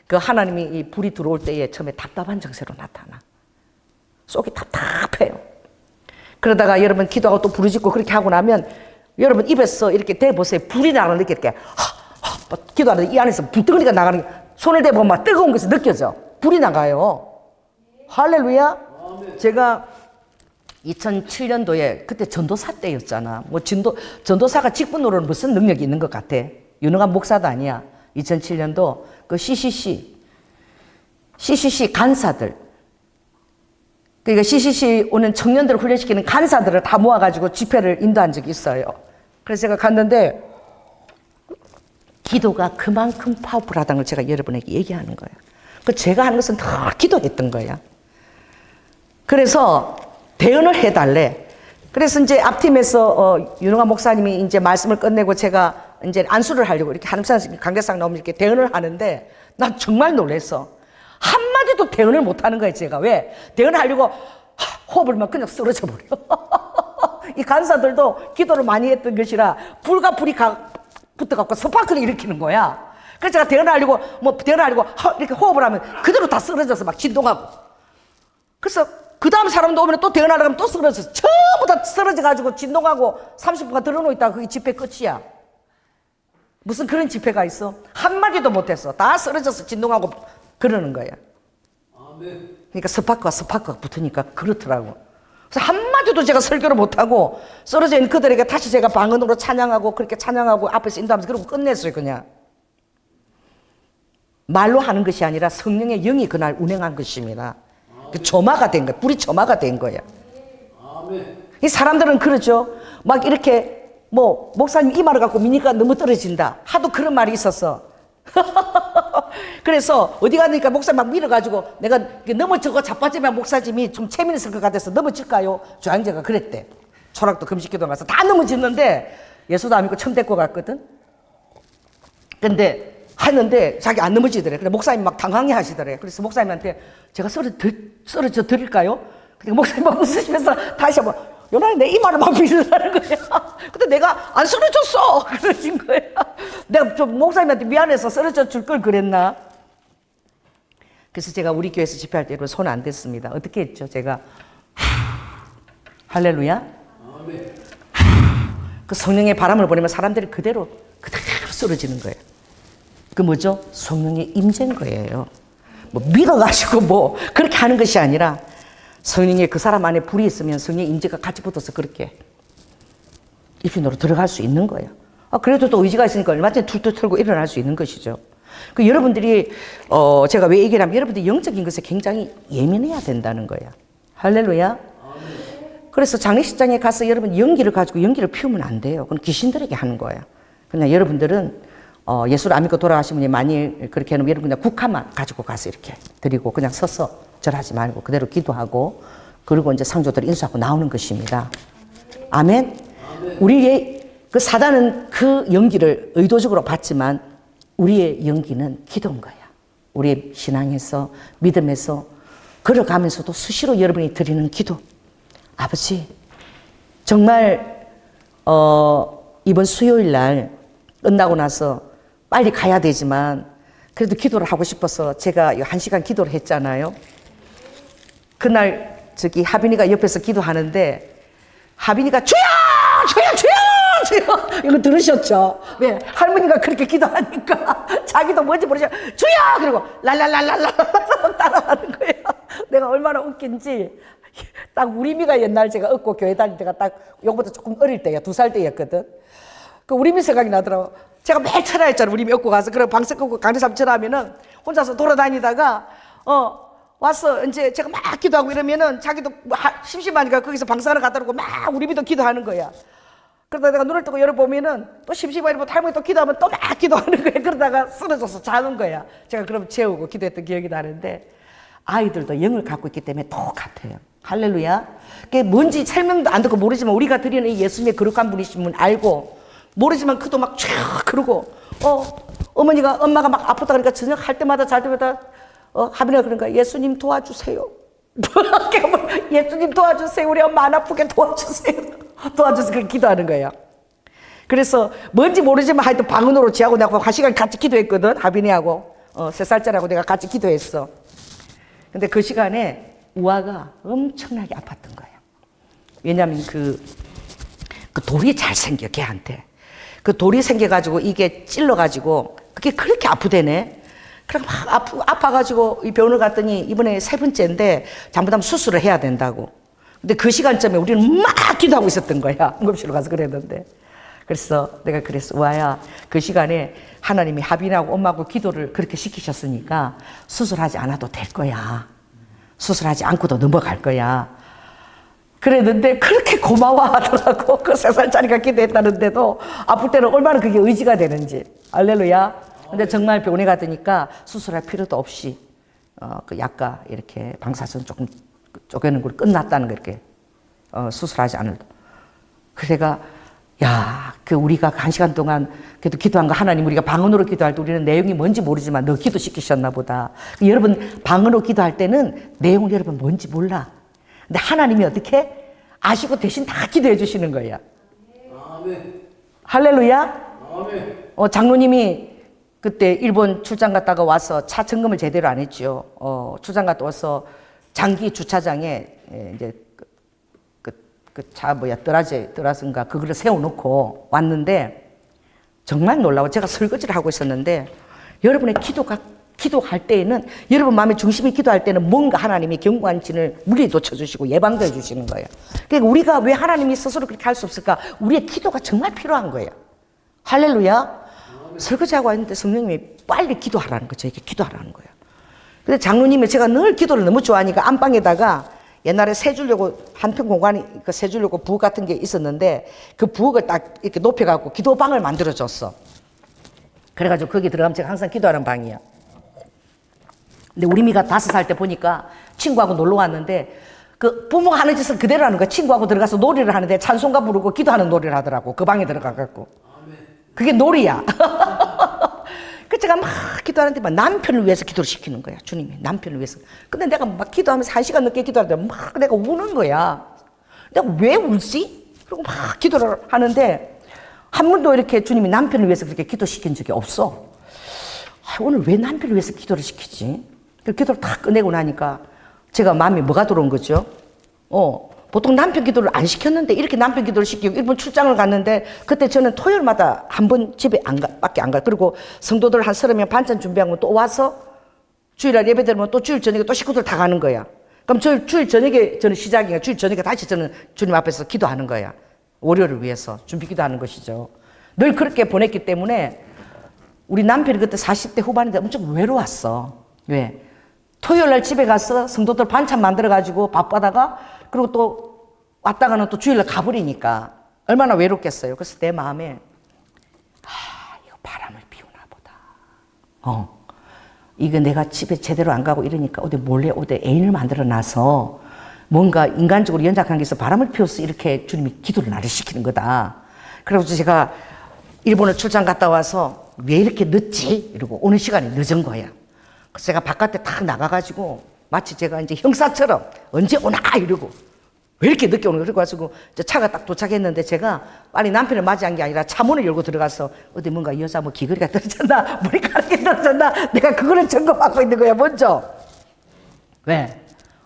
그 하나님이 이 불이 들어올 때에 처음에 답답한 정세로 나타나. 속이 답답해요. 그러다가 여러분 기도하고 또 부르짖고 그렇게 하고 나면 여러분 입에서 이렇게 대보세요. 불이 나가는 게 이렇게 기도하는데 이 안에서 불덩어리가 나가는 게 손을 대보면 막 뜨거운 것이 느껴져. 불이 나가요. 할렐루야. 제가 2007년도에 그때 전도사 때였잖아. 뭐 전도사가 직분으로는 무슨 능력이 있는 것 같아. 유능한 목사도 아니야. 2007년도 그 CCC 간사들, 그러니까 CCC 오는 청년들을 훈련시키는 간사들을 다 모아가지고 집회를 인도한 적이 있어요. 그래서 제가 갔는데 기도가 그만큼 파워풀하다는 걸 제가 여러분에게 얘기하는 거예요. 그 제가 하는 것은 다 기도했던 거야. 그래서 대언을 해달래. 그래서 이제 앞팀에서 유능한 목사님이 이제 말씀을 끝내고 제가 이제 안수를 하려고 이렇게 한의사 강대상 나오면 이렇게 대언을 하는데 난 정말 놀랐어. 한마디도 대언을 못 하는 거예요, 제가. 왜? 대언을 하려고 호흡을 막 그냥 쓰러져 버려. 이 간사들도 기도를 많이 했던 것이라 불과 불이 붙어갖고 스파크를 일으키는 거야. 그래서 제가 대언하려고 이렇게 호흡을 하면 그대로 다 쓰러져서 막 진동하고. 그래서 그 다음 사람도 오면 또 대언하려고 하면 또 쓰러져서 전부 다 쓰러져가지고 진동하고 30분간 들어놓있다가 그게 집회 끝이야. 무슨 그런 집회가 있어? 한마디도 못했어. 다 쓰러져서 진동하고 그러는 거야. 그러니까 스파크가 붙으니까 그렇더라고. 그래서 한마디도 제가 설교를 못하고 쓰러져 있는 그들에게 다시 제가 방언으로 찬양하고 그렇게 찬양하고 앞에서 인도하면서 그러고 끝냈어요. 그냥 말로 하는 것이 아니라 성령의 영이 그날 운행한 것입니다. 그 점화가 된 거야. 불이 점화가 된 거야. 이 사람들은 그러죠. 막 이렇게 뭐 목사님 이 말을 갖고 미니까 너무 떨어진다 하도 그런 말이 있었어. 그래서 어디 가니까 목사님 막 밀어가지고 내가 넘어지고 자빠지면 목사님이 좀 체민했을 것 같아서 넘어질까요? 조양제가 그랬대. 초락도 금식기도 가서 다 넘어졌는데 예수도 안 믿고 처음 데리고 갔거든. 근데 하는데 자기 안 넘어지더래. 그래 목사님 막 당황해 하시더래. 그래서 목사님한테 제가 쓰러져 드릴까요? 그러니까 목사님 막 웃으시면서 다시 한번 요나니 내 이 말을 막 믿으라는 거야. 근데 내가 안 쓰러졌어 그러신 거야. 내가 좀 목사님한테 미안해서 쓰러져 줄 걸 그랬나? 그래서 제가 우리 교회에서 집회할 때 손 안 댔습니다. 어떻게 했죠? 제가 할렐루야. 그 성령의 바람을 보내면 사람들이 그대로 쓰러지는 거예요. 그 뭐죠? 성령의 임재인 거예요. 뭐 밀어가지고 뭐 그렇게 하는 것이 아니라 성령의 그 사람 안에 불이 있으면 성령의 임재가 같이 붙어서 그렇게 입신으로 들어갈 수 있는 거예요. 그래도 또 의지가 있으니까 얼마든지 툴툴 털고 일어날 수 있는 것이죠. 그 여러분들이 제가 왜 얘기를 하면 여러분들이 영적인 것에 굉장히 예민해야 된다는 거야. 할렐루야. 그래서 장례식장에 가서 여러분 연기를 가지고 연기를 피우면 안 돼요. 그건 귀신들에게 하는 거야. 그냥 여러분들은 예수를 안 믿고 돌아가신 분이 많이 그렇게 하면 여러분 그냥 국화만 가지고 가서 이렇게 드리고 그냥 서서 절하지 말고 그대로 기도하고 그리고 이제 상조들을 인수하고 나오는 것입니다. 아멘. 우리의 그 사단은 그 연기를 의도적으로 받지만 우리의 연기는 기도인 거야. 우리의 신앙에서 믿음에서 걸어가면서도 수시로 여러분이 드리는 기도. 아버지 정말 이번 수요일 날 끝나고 나서 빨리 가야 되지만 그래도 기도를 하고 싶어서 제가 1시간 기도를 했잖아요. 그날 저기 하빈이가 옆에서 기도하는데 하빈이가 주여 이거 들으셨죠? 왜? 할머니가 그렇게 기도하니까 자기도 뭔지 모르죠. 주여! 그리고 랄랄랄랄랄 따라하는 거예요. 내가 얼마나 웃긴지 딱 우리 미가 옛날 제가 얻고 교회 다닐 때가 딱 요거보다 조금 어릴 때야. 2살 때였거든. 그 우리 미 생각이 나더라고. 제가 매일 철야했잖아. 우리 미 얻고 가서 그럼 방석 끄고 강대삼 철하면은 혼자서 돌아다니다가 와서 이제 제가 막 기도하고 이러면은 자기도 심심하니까 거기서 방석을 갖다 놓고 막 우리 미도 기도하는 거야. 그러다가 내가 눈을 뜨고 열어보면은 또 심심하니까 할머니 또 기도하면 또 막 기도하는 거야. 그러다가 쓰러져서 자는 거야. 제가 그럼 재우고 기도했던 기억이 나는데 아이들도 영을 갖고 있기 때문에 똑같아요. 할렐루야. 그게 뭔지 설명도 안 듣고 모르지만 우리가 드리는 이 예수님의 거룩한 분이신 분 알고 모르지만 그도 막 쫙 그러고 엄마가 막 아프다 그러니까 저녁 할 때마다 잘 때마다 하빈이가 그러니까 예수님 도와주세요. 예수님 도와주세요. 우리 엄마 안 아프게 도와주세요. 도와줘서 그렇게 기도하는 거예요. 그래서 뭔지 모르지만 하여튼 방언으로 지하고 내가 1시간 같이 기도했거든. 하빈이하고 3살짜리하고 내가 같이 기도했어. 근데 그 시간에 우아가 엄청나게 아팠던 거예요. 왜냐하면 그 돌이 잘 생겨 걔한테. 그 돌이 생겨가지고 이게 찔러가지고 그게 그렇게 아프대네. 그래 막 아파가지고 이 병원을 갔더니 이번에 3번째인데 잘못하면 수술을 해야 된다고. 근데 그 시간쯤에 우리는 막 기도하고 있었던 거야. 응급실로 가서 그랬는데. 그래서 내가 그랬어. 우아야, 그 시간에 하나님이 하빈하고 엄마하고 기도를 그렇게 시키셨으니까 수술하지 않아도 될 거야. 수술하지 않고도 넘어갈 거야. 그랬는데 그렇게 고마워하더라고. 그 3살짜리가 기도했다는데도 아플 때는 얼마나 그게 의지가 되는지. 할렐루야. 근데 정말 병원에 갔더니까 수술할 필요도 없이 그 약과 이렇게 방사선 조금 쪼개는 걸 끝났다는 거 이렇게 수술하지 않을. 그래가 야, 그 우리가 한 시간 동안 그래도 기도한 거 하나님 우리가 방언으로 기도할 때 우리는 내용이 뭔지 모르지만 너 기도시키셨나 보다. 여러분 방언으로 기도할 때는 내용 여러분 뭔지 몰라. 근데 하나님이 어떻게 아시고 대신 다 기도해 주시는 거야. 아멘. 할렐루야. 아멘. 장로님이 그때 일본 출장 갔다가 와서 차 점검을 제대로 안 했죠. 출장 갔다 와서 장기 주차장에 이제 그 차 뭐야 뜨라즈인가 그거를 세워놓고 왔는데 정말 놀라워. 제가 설거지를 하고 있었는데 여러분의 기도할 때에는 여러분 마음의 중심이 기도할 때는 뭔가 하나님이 경관진을 물리 놓쳐주시고 예방도 해주시는 거예요. 그러니까 우리가 왜 하나님이 스스로 그렇게 할 수 없을까? 우리의 기도가 정말 필요한 거예요. 할렐루야. 설거지하고 왔는데 성령님이 빨리 기도하라는 거죠. 이게 기도하라는 거예요. 근데 장로님이 제가 늘 기도를 너무 좋아하니까 안방에다가 옛날에 세주려고 한평 공간이 그 세주려고 부엌 같은 게 있었는데 그 부엌을 딱 이렇게 높여갖고 기도방을 만들어줬어. 그래가지고 거기 들어가면 제가 항상 기도하는 방이야. 근데 우리 미가 5살 때 보니까 친구하고 놀러 왔는데 그 부모가 하는 짓을 그대로 하는 거야. 친구하고 들어가서 놀이를 하는데 찬송가 부르고 기도하는 놀이를 하더라고. 그 방에 들어가갖고. 그게 놀이야. 그 제가 막 기도하는데 막 남편을 위해서 기도를 시키는 거야. 주님이 남편을 위해서. 근데 내가 막 기도하면서 1시간 넘게 기도하는데 막 내가 우는 거야. 내가 왜 울지? 그리고 막 기도를 하는데 한 번도 이렇게 주님이 남편을 위해서 그렇게 기도시킨 적이 없어. 오늘 왜 남편을 위해서 기도를 시키지? 그 기도를 다 끝내고 나니까 제가 마음에 뭐가 들어온 거죠? 보통 남편 기도를 안 시켰는데 이렇게 남편 기도를 시키고 일본 출장을 갔는데 그때 저는 토요일마다 한 번 집에 밖에 안 가. 그리고 성도들 한 30명 반찬 준비하고 또 와서 주일날 예배 드리면 또 주일 저녁에 또 식구들 다 가는 거야. 그럼 주일 저녁에 저는 시작이니까 주일 저녁에 다시 저는 주님 앞에서 기도하는 거야. 월요일을 위해서 준비 기도하는 것이죠. 늘 그렇게 보냈기 때문에 우리 남편이 그때 40대 후반인데 엄청 외로웠어. 왜? 토요일날 집에 가서 성도들 반찬 만들어가지고 바빠다가 그리고 또 왔다가는 또 주일날 가버리니까 얼마나 외롭겠어요. 그래서 내 마음에 이거 바람을 피우나 보다. 이거 내가 집에 제대로 안 가고 이러니까 어디 몰래 애인을 만들어 놔서 뭔가 인간적으로 연약한 게 있어 바람을 피워서 이렇게 주님이 기도를 나를 시키는 거다. 그래서 제가 일본을 출장 갔다 와서 왜 이렇게 늦지? 이러고 오는 시간이 늦은 거야. 그래서 제가 바깥에 탁 나가가지고 마치 제가 이제 형사처럼 언제 오나 이러고 왜 이렇게 늦게 오는 거야? 그래가지고 차가 딱 도착했는데 제가 빨리 남편을 맞이한 게 아니라 차 문을 열고 들어가서 어디 뭔가 이 여자 뭐 귀걸이가 떨어졌나 머리카락이 떨어졌나 내가 그거를 점검하고 있는 거야 먼저. 왜?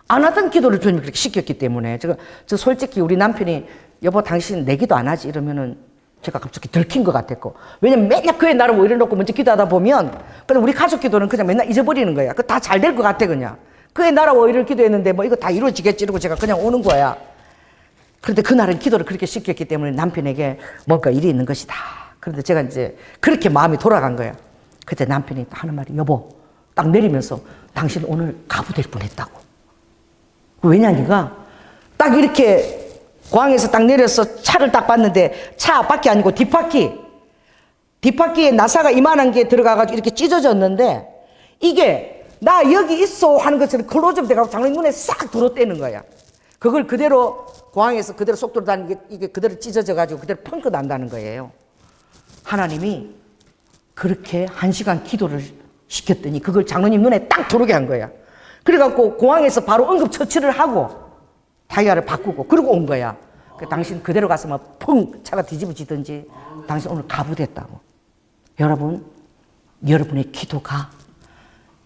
안 하던 기도를 주님이 그렇게 시켰기 때문에 저 솔직히 우리 남편이 여보 당신 내 기도 안 하지 이러면은 제가 갑자기 들킨 것 같았고 왜냐면 맨날 그의 나를 오히려 놓고 먼저 기도하다 보면 그냥 우리 가족 기도는 그냥 맨날 잊어버리는 거야. 그 다 잘 될 것 같아 그냥. 그의 나라 오히려 기도했는데 뭐 이거 다 이루어지겠지 이러고 제가 그냥 오는 거야. 그런데 그날은 기도를 그렇게 시켰기 때문에 남편에게 뭔가 일이 있는 것이다. 그런데 제가 이제 그렇게 마음이 돌아간 거야. 그때 남편이 하는 말이 여보 딱 내리면서 당신 오늘 가부 될 뻔했다고. 왜냐 니가 딱 이렇게 공항에서 딱 내려서 차를 딱 봤는데 차 앞바퀴 아니고 뒷바퀴에 나사가 이만한 게 들어가가지고 이렇게 찢어졌는데 이게 나 여기 있어 하는 것처럼 클로즈업 돼가지고 장로님 눈에 싹 들어떼는 거야. 그걸 그대로 공항에서 그대로 속도로 다니는 게 이게 그대로 찢어져가지고 그대로 펑크 난다는 거예요. 하나님이 그렇게 1시간 기도를 시켰더니 그걸 장로님 눈에 딱 들어오게 한 거야. 그래갖고 공항에서 바로 응급처치를 하고 타이어를 바꾸고 그러고 온 거야. 당신 그대로 가서 막 펑 차가 뒤집어지든지 당신 오늘 가부됐다고. 여러분, 여러분의 기도가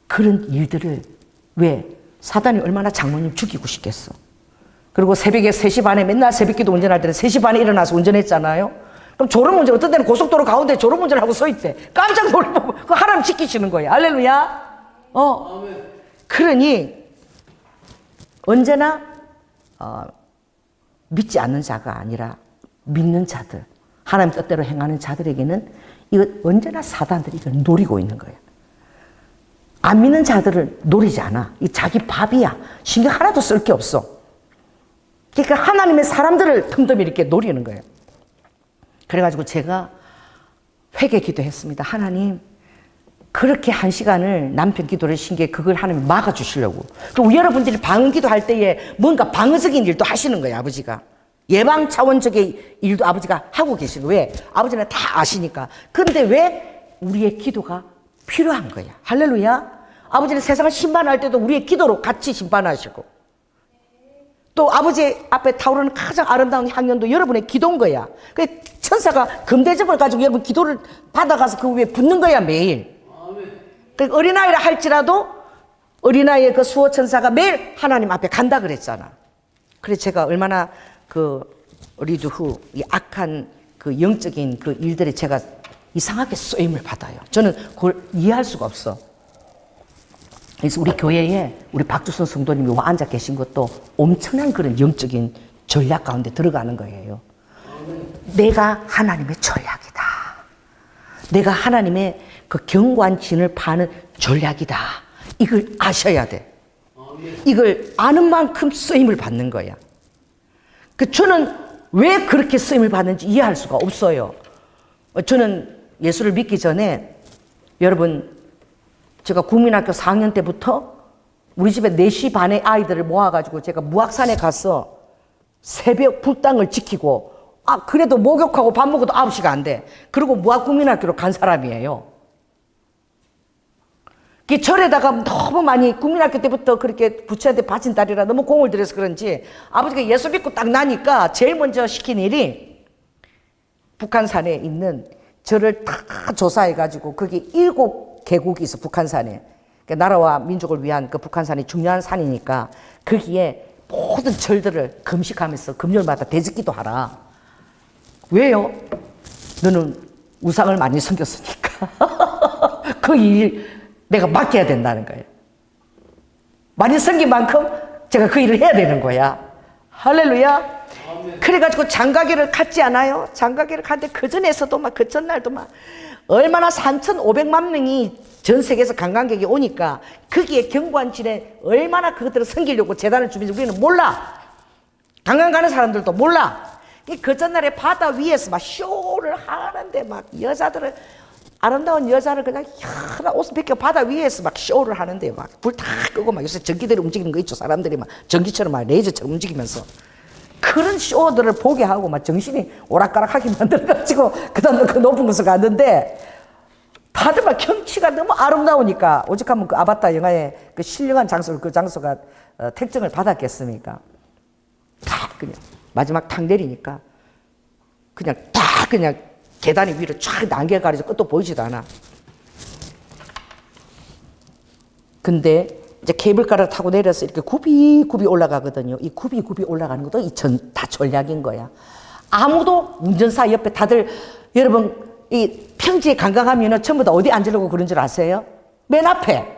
그런 일들을 왜 사단이 얼마나 장로님 죽이고 싶겠어. 그리고 새벽에 3시 반에 맨날 새벽기도 운전할 때는 3시 반에 일어나서 운전했잖아요. 그럼 졸음운전 어떤 때는 고속도로 가운데 졸음운전을 하고 서 있대. 깜짝 놀라고 그 하나님 지키시는 거예요. 할렐루야. 그러니 언제나 믿지 않는 자가 아니라 믿는 자들, 하나님 뜻대로 행하는 자들에게는 이거 언제나 사단들이 이걸 노리고 있는 거예요. 안 믿는 자들을 노리지 않아. 이 자기 밥이야. 신경 하나도 쓸 게 없어. 그러니까 하나님의 사람들을 틈틈이 이렇게 노리는 거예요. 그래가지고 제가 회개 기도했습니다. 하나님, 그렇게 1시간을 남편 기도를 신 게 그걸 하나님 막아주시려고. 그리고 여러분들이 방언 기도할 때에 뭔가 방어적인 일도 하시는 거예요, 아버지가. 예방 차원적인 일도 아버지가 하고 계신 거예요. 왜? 아버지는 다 아시니까. 그런데 왜 우리의 기도가 필요한 거야? 할렐루야. 아버지는 세상을 심판할 때도 우리의 기도로 같이 심판하시고, 또 아버지 앞에 타오르는 가장 아름다운 향연도 여러분의 기도인 거야. 그 천사가 금대접을 가지고 여러분 기도를 받아가서 그 위에 붓는 거야, 매일. 그 어린아이라 할지라도 어린아이의 그 수호천사가 매일 하나님 앞에 간다 그랬잖아. 그래서 제가 얼마나 그 어리드 후 이 악한 그 영적인 그 일들에 제가 이상하게 쓰임을 받아요. 저는 그걸 이해할 수가 없어. 그래서 우리 교회에 우리 박주선 성도님이 와 앉아 계신 것도 엄청난 그런 영적인 전략 가운데 들어가는 거예요. 내가 하나님의 전략이다. 내가 하나님의 그 경관진을 파는 전략이다. 이걸 아셔야 돼. 이걸 아는 만큼 쓰임을 받는 거야. 그 저는 왜 그렇게 쓰임을 받는지 이해할 수가 없어요. 저는 예수를 믿기 전에 여러분 제가 국민학교 4학년 때부터 우리 집에 4시 반에 아이들을 모아가지고 제가 무악산에 가서 새벽 불당을 지키고 그래도 목욕하고 밥 먹어도 9시가 안 돼. 그리고 무학국민학교로 간 사람이에요. 그 절에다가 너무 많이 국민학교 때부터 그렇게 부처한테 바친 딸이라 너무 공을 들여서 그런지 아버지가 예수 믿고 딱 나니까 제일 먼저 시킨 일이 북한산에 있는 절을 다 조사해가지고 거기 7개국이 있어, 북한산에. 그러니까 나라와 민족을 위한 그 북한산이 중요한 산이니까 거기에 모든 절들을 금식하면서 금요일마다 대적기도 하라. 왜요? 너는 우상을 많이 섬겼으니까. 그 일 내가 맡겨야 된다는 거예요. 많이 섬긴 만큼 제가 그 일을 해야 되는 거야. 할렐루야. 그래가지고 장가기를 갔지 않아요? 장가기를 갔는데 그 전에서도 막 그 전날도 막 얼마나 3,500만 명이 전 세계에서 관광객이 오니까 거기에 경관진에 얼마나 그것들을 섬기려고 재단을 주는지 우리는 몰라. 관광 가는 사람들도 몰라. 그 전날에 바다 위에서 막 쇼를 하는데 막 여자들을 아름다운 여자를 그냥 옷을 벗겨 바다 위에서 막 쇼를 하는데 막 불 다 끄고 막 요새 전기들이 움직이는 거 있죠. 사람들이 막 전기처럼 막 레이저처럼 움직이면서 그런 쇼들을 보게 하고 막 정신이 오락가락하게 만들어가지고 그다음 그 높은 곳을 갔는데 다들 막 경치가 너무 아름다우니까 오죽하면 그 아바타 영화의 그 신령한 장소 그 장소가 택정을 받았겠습니까? 다 그냥 마지막 탁 내리니까 그냥 딱 그냥 계단이 위로 쫙 난개 가려서 끝도 보이지도 않아. 근데 이제 케이블카를 타고 내려서 이렇게 굽이굽이 올라가거든요. 이 굽이굽이 올라가는 것도 다 전략인 거야. 아무도 운전사 옆에 다들 여러분 이 평지에 관광하면은 전부 다 어디 앉으려고 그런 줄 아세요? 맨 앞에.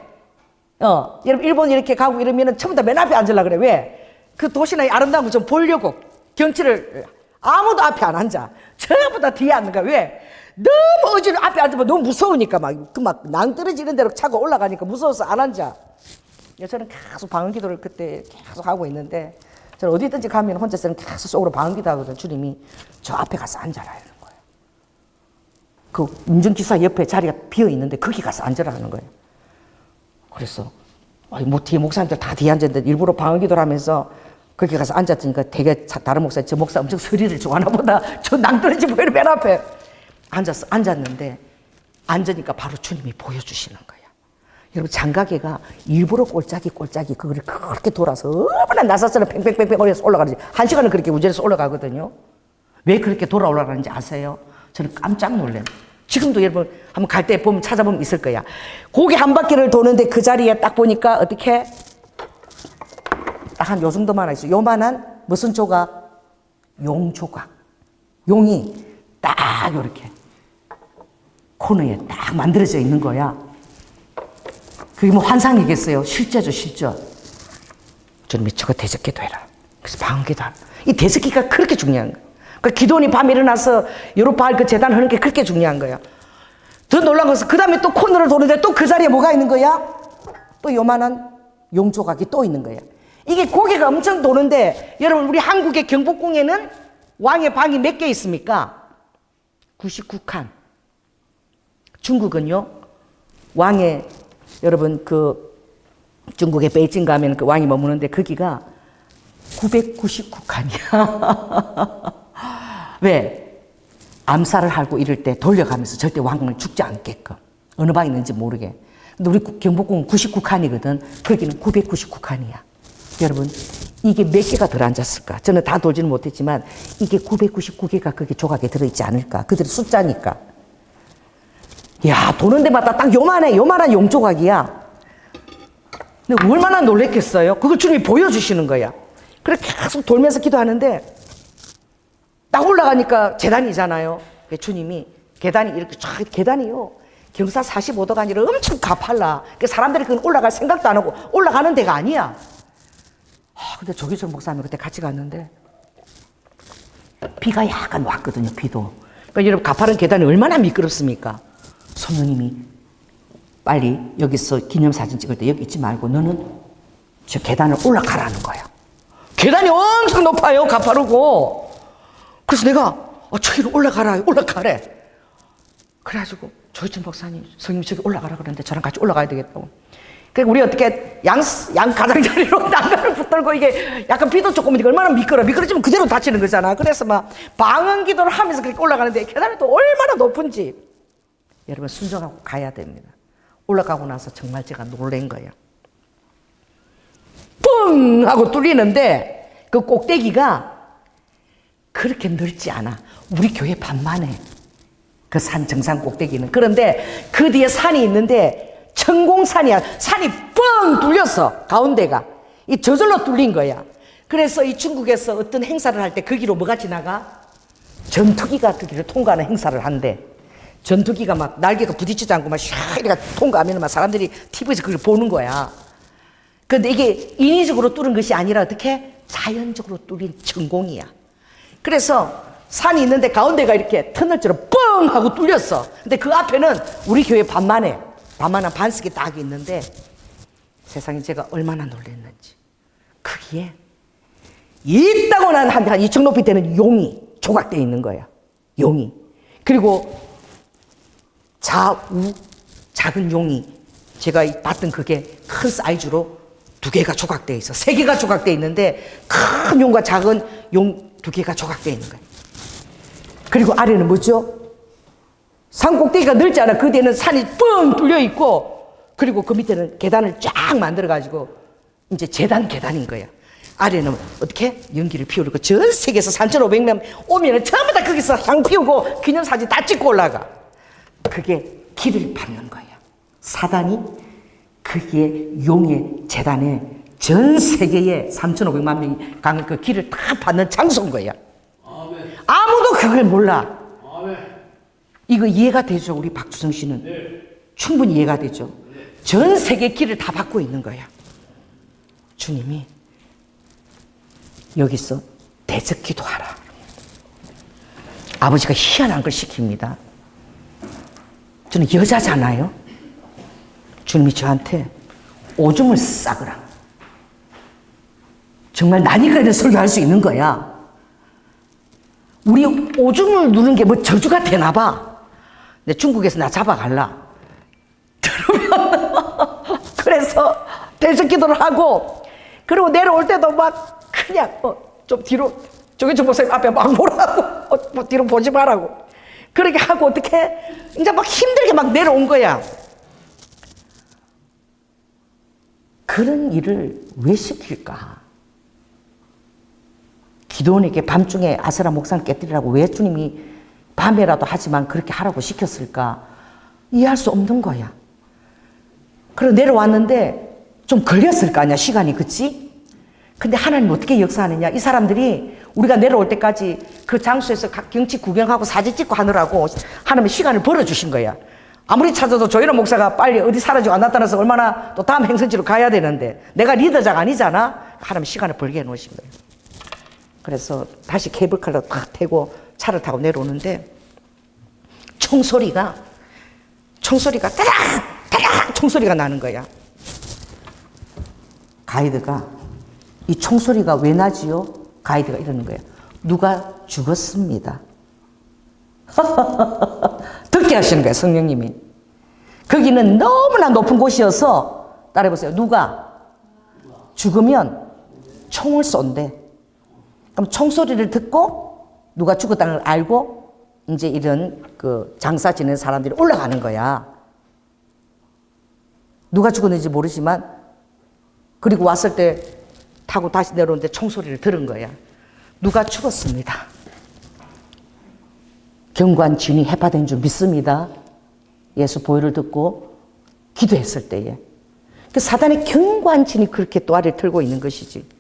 여러분 일본 이렇게 가고 이러면은 전부 다 맨 앞에 앉으려고 그래. 왜? 그 도시나 아름다운 거 좀 보려고 경치를. 아무도 앞에 안 앉아. 전부 다 뒤에 앉는 거야. 왜? 너무 어지러 앞에 앉으면 너무 무서우니까 막 낭떠러지는 대로 차고 올라가니까 무서워서 안 앉아. 저는 계속 방언기도를 그때 계속 하고 있는데 저는 어디든지 가면 혼자서는 계속 속으로 방언기도 하거든. 주님이 저 앞에 가서 앉아라 이러는 거예요. 그 운전기사 옆에 자리가 비어 있는데 거기 가서 앉으라 하는 거예요. 그래서 뭐 뒤에 목사님들 다 뒤에 앉았는데 일부러 방언기도를 하면서 거기 가서 앉았으니까 되게 다른 목사, 저 목사 엄청 소리를 좋아하나 보다. 저 낭떠러지 보이는 맨 앞에 앉았는데 앉으니까 바로 주님이 보여주시는 거야. 여러분 장가계가 일부러 꼴짝이 그거를 그렇게 돌아서 얼마나 나사처럼 팽팽팽팽 올라가는지 1시간은 그렇게 운전해서 올라가거든요. 왜 그렇게 돌아 올라가는지 아세요? 저는 깜짝 놀래요. 지금도 여러분 한번 갈 때 보면 찾아보면 있을 거야. 고개 한 바퀴를 도는데 그 자리에 딱 보니까 어떻게 딱 한 요 정도만 있어. 요만한 무슨 조각? 용 조각. 용이 딱 요렇게 코너에 딱 만들어져 있는 거야. 그게 뭐 환상이겠어요? 실제죠, 실제. 주님이 저거 대적기도 해라. 그래서 방언기도 하라. 이 대적기가 그렇게 중요한 거야. 그 기도원이 밤에 일어나서 요로바알 그 재단 하는 게 그렇게 중요한 거야. 더 놀라운 것은 그 다음에 또 코너를 도는데 또 그 자리에 뭐가 있는 거야? 또 요만한 용 조각이 또 있는 거야. 이게 고개가 엄청 도는데 여러분 우리 한국의 경복궁에는 왕의 방이 몇 개 있습니까? 99칸. 중국은요 왕의 여러분 그 중국의 베이징 가면 그 왕이 머무는데 거기가 999칸이야. 왜? 암살을 하고 이럴 때 돌려가면서 절대 왕은 죽지 않게끔. 어느 방에 있는지 모르게. 근데 우리 경복궁은 99칸이거든. 거기는 999칸이야. 여러분, 이게 몇 개가 덜 앉았을까? 저는 다 돌지는 못했지만 이게 999개가 거기 조각에 들어있지 않을까? 그들의 숫자니까. 야, 도는 데마다 딱 요만한 용조각이야. 근데 얼마나 놀랬겠어요? 그걸 주님이 보여주시는 거야. 그렇게 계속 돌면서 기도하는데 딱 올라가니까 계단이잖아요. 주님이 계단이 이렇게 쫙 계단이요. 경사 45도가 아니라 엄청 가팔라. 사람들이 그건 올라갈 생각도 안 하고 올라가는 데가 아니야. 근데 조기철 목사님 그때 같이 갔는데 비가 약간 왔거든요. 비도. 그러니까 여러분 가파른 계단이 얼마나 미끄럽습니까? 성령님이 빨리 여기서 기념사진 찍을 때 여기 있지 말고 너는 저 계단을 올라가라는 거야. 계단이 엄청 높아요. 가파르고. 그래서 내가 저기로 올라가래. 그래가지고 조기철 목사님 성령님 저기 올라가라 그러는데 저랑 같이 올라가야 되겠다고. 그러니까 우리 어떻게 양 가장자리로 난간을 붙들고 이게 약간 비도 조금 오니까 얼마나 미끄러지면 그대로 다치는 거잖아. 그래서 막 방언 기도를 하면서 그렇게 올라가는데 계단이 또 얼마나 높은지 여러분 순종하고 가야 됩니다. 올라가고 나서 정말 제가 놀란 거예요. 뻥 하고 뚫리는데 그 꼭대기가 그렇게 넓지 않아. 우리 교회 반만해. 그 산 정상 꼭대기는. 그런데 그 뒤에 산이 있는데 천공산이야. 산이 뻥 뚫렸어. 가운데가. 이 저절로 뚫린 거야. 그래서 이 중국에서 어떤 행사를 할 때 거기로 뭐가 지나가? 전투기가 거기를 통과하는 행사를 한대. 전투기가 막 날개가 부딪히지 않고 막 샥 이렇게 통과하면 막 사람들이 TV에서 그걸 보는 거야. 근데 이게 인위적으로 뚫은 것이 아니라 어떻게? 자연적으로 뚫린 천공이야. 그래서 산이 있는데 가운데가 이렇게 터널처럼 뻥 하고 뚫렸어. 근데 그 앞에는 우리 교회 반만한 반석이 딱 있는데 세상에 제가 얼마나 놀랐는지. 거기에 있다고는 한 2층 높이 되는 용이 조각되어 있는 거야. 용이. 그리고 좌우 작은 용이 제가 봤던 그게 큰 사이즈로 2개가 조각되어 있어. 3개가 조각되어 있는데 큰 용과 작은 용 2개가 조각되어 있는 거야. 그리고 아래는 뭐죠? 산 꼭대기가 넓지 않아. 그 뒤에는 산이 뻥 뚫려 있고 그리고 그 밑에는 계단을 쫙 만들어 가지고 이제 재단 계단인 거야. 아래는 어떻게? 연기를 피우고 전 세계에서 3,500명 오면은 전부 다 거기서 향 피우고 기념사진 다 찍고 올라가. 그게 길을 받는 거야. 사단이 그게 용의 재단에 전 세계에 3,500만 명이 가는 그 길을 다 받는 장소인 거야. 아멘. 아무도 그걸 몰라. 아멘. 이거 이해가 되죠? 우리 박주성 씨는? 네. 충분히 이해가 되죠? 네. 전 세계 길을 다 받고 있는 거야. 주님이 여기서 대적 기도하라. 아버지가 희한한 걸 시킵니다. 저는 여자잖아요. 주님이 저한테 오줌을 싸거라. 정말 난이 그래도 설교할 수 있는 거야. 우리 오줌을 누는 게 뭐 저주가 되나 봐. 근데 중국에서 나 잡아갈라. 그러면 그래서 대적 기도를 하고 그리고 내려올 때도 막 그냥 좀 뒤로 조기철 목사님 앞에 막 보라고 뒤로 보지 말라고 그렇게 하고 어떻게 이제 막 힘들게 막 내려온 거야. 그런 일을 왜 시킬까? 기도원에게 밤중에 아세라 목사를 깨뜨리라고 왜 주님이 밤에라도 하지만 그렇게 하라고 시켰을까? 이해할 수 없는 거야. 그리고 내려왔는데 좀 걸렸을 거 아니야, 시간이. 그치? 근데 하나님 어떻게 역사하느냐? 이 사람들이 우리가 내려올 때까지 그 장소에서 각 경치 구경하고 사진 찍고 하느라고 하나님이 시간을 벌어주신 거야. 아무리 찾아도 조현아 목사가 빨리 어디 사라지고 안 나타나서 얼마나 또 다음 행선지로 가야 되는데 내가 리더자가 아니잖아? 하나님 시간을 벌게 해놓으신 거예요. 그래서 다시 케이블카로 탁 태고 차를 타고 내려오는데 총소리가 따락 총소리가 나는 거야. 가이드가 이 총소리가 왜 나지요? 가이드가 이러는 거야. 누가 죽었습니다. 듣게 하시는 거야, 성령님이. 거기는 너무나 높은 곳이어서 따라해보세요. 누가 죽으면 총을 쏜대. 그럼 총소리를 듣고 누가 죽었다는 걸 알고 이제 이런 그 장사 지내는 사람들이 올라가는 거야. 누가 죽었는지 모르지만 그리고 왔을 때 타고 다시 내려오는데 총소리를 들은 거야. 누가 죽었습니다. 경관진이 해파된 줄 믿습니다. 예수 보혈을 듣고 기도했을 때에. 그 사단의 경관진이 그렇게 또아리를 틀고 있는 것이지.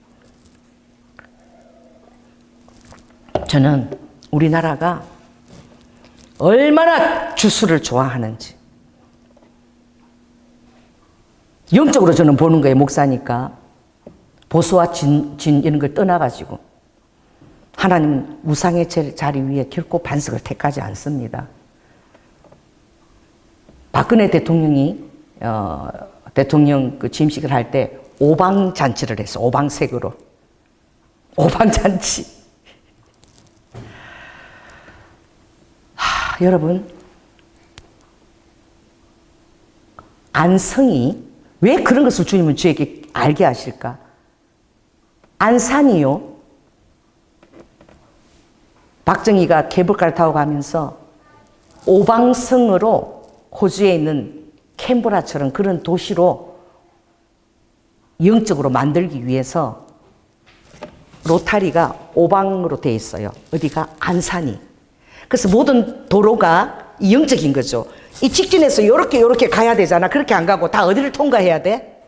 저는 우리나라가 얼마나 주술을 좋아하는지 영적으로 저는 보는 거예요. 목사니까 보수와 진 이런 걸 떠나가지고 하나님은 우상의 자리 위에 결코 반석을 택하지 않습니다. 박근혜 대통령이 대통령 그 취임식을 할 때 오방잔치를 했어. 오방색으로. 오방잔치. 여러분, 안성이 왜 그런 것을 주님은 저에게 알게 하실까? 안산이요. 박정희가 케이블카를 타고 가면서 오방성으로 호주에 있는 캔버라처럼 그런 도시로 영적으로 만들기 위해서 로타리가 오방으로 되어 있어요. 어디가? 안산이. 그래서 모든 도로가 영적인 거죠. 이 직진해서 요렇게 가야 되잖아. 그렇게 안 가고 다 어디를 통과해야 돼?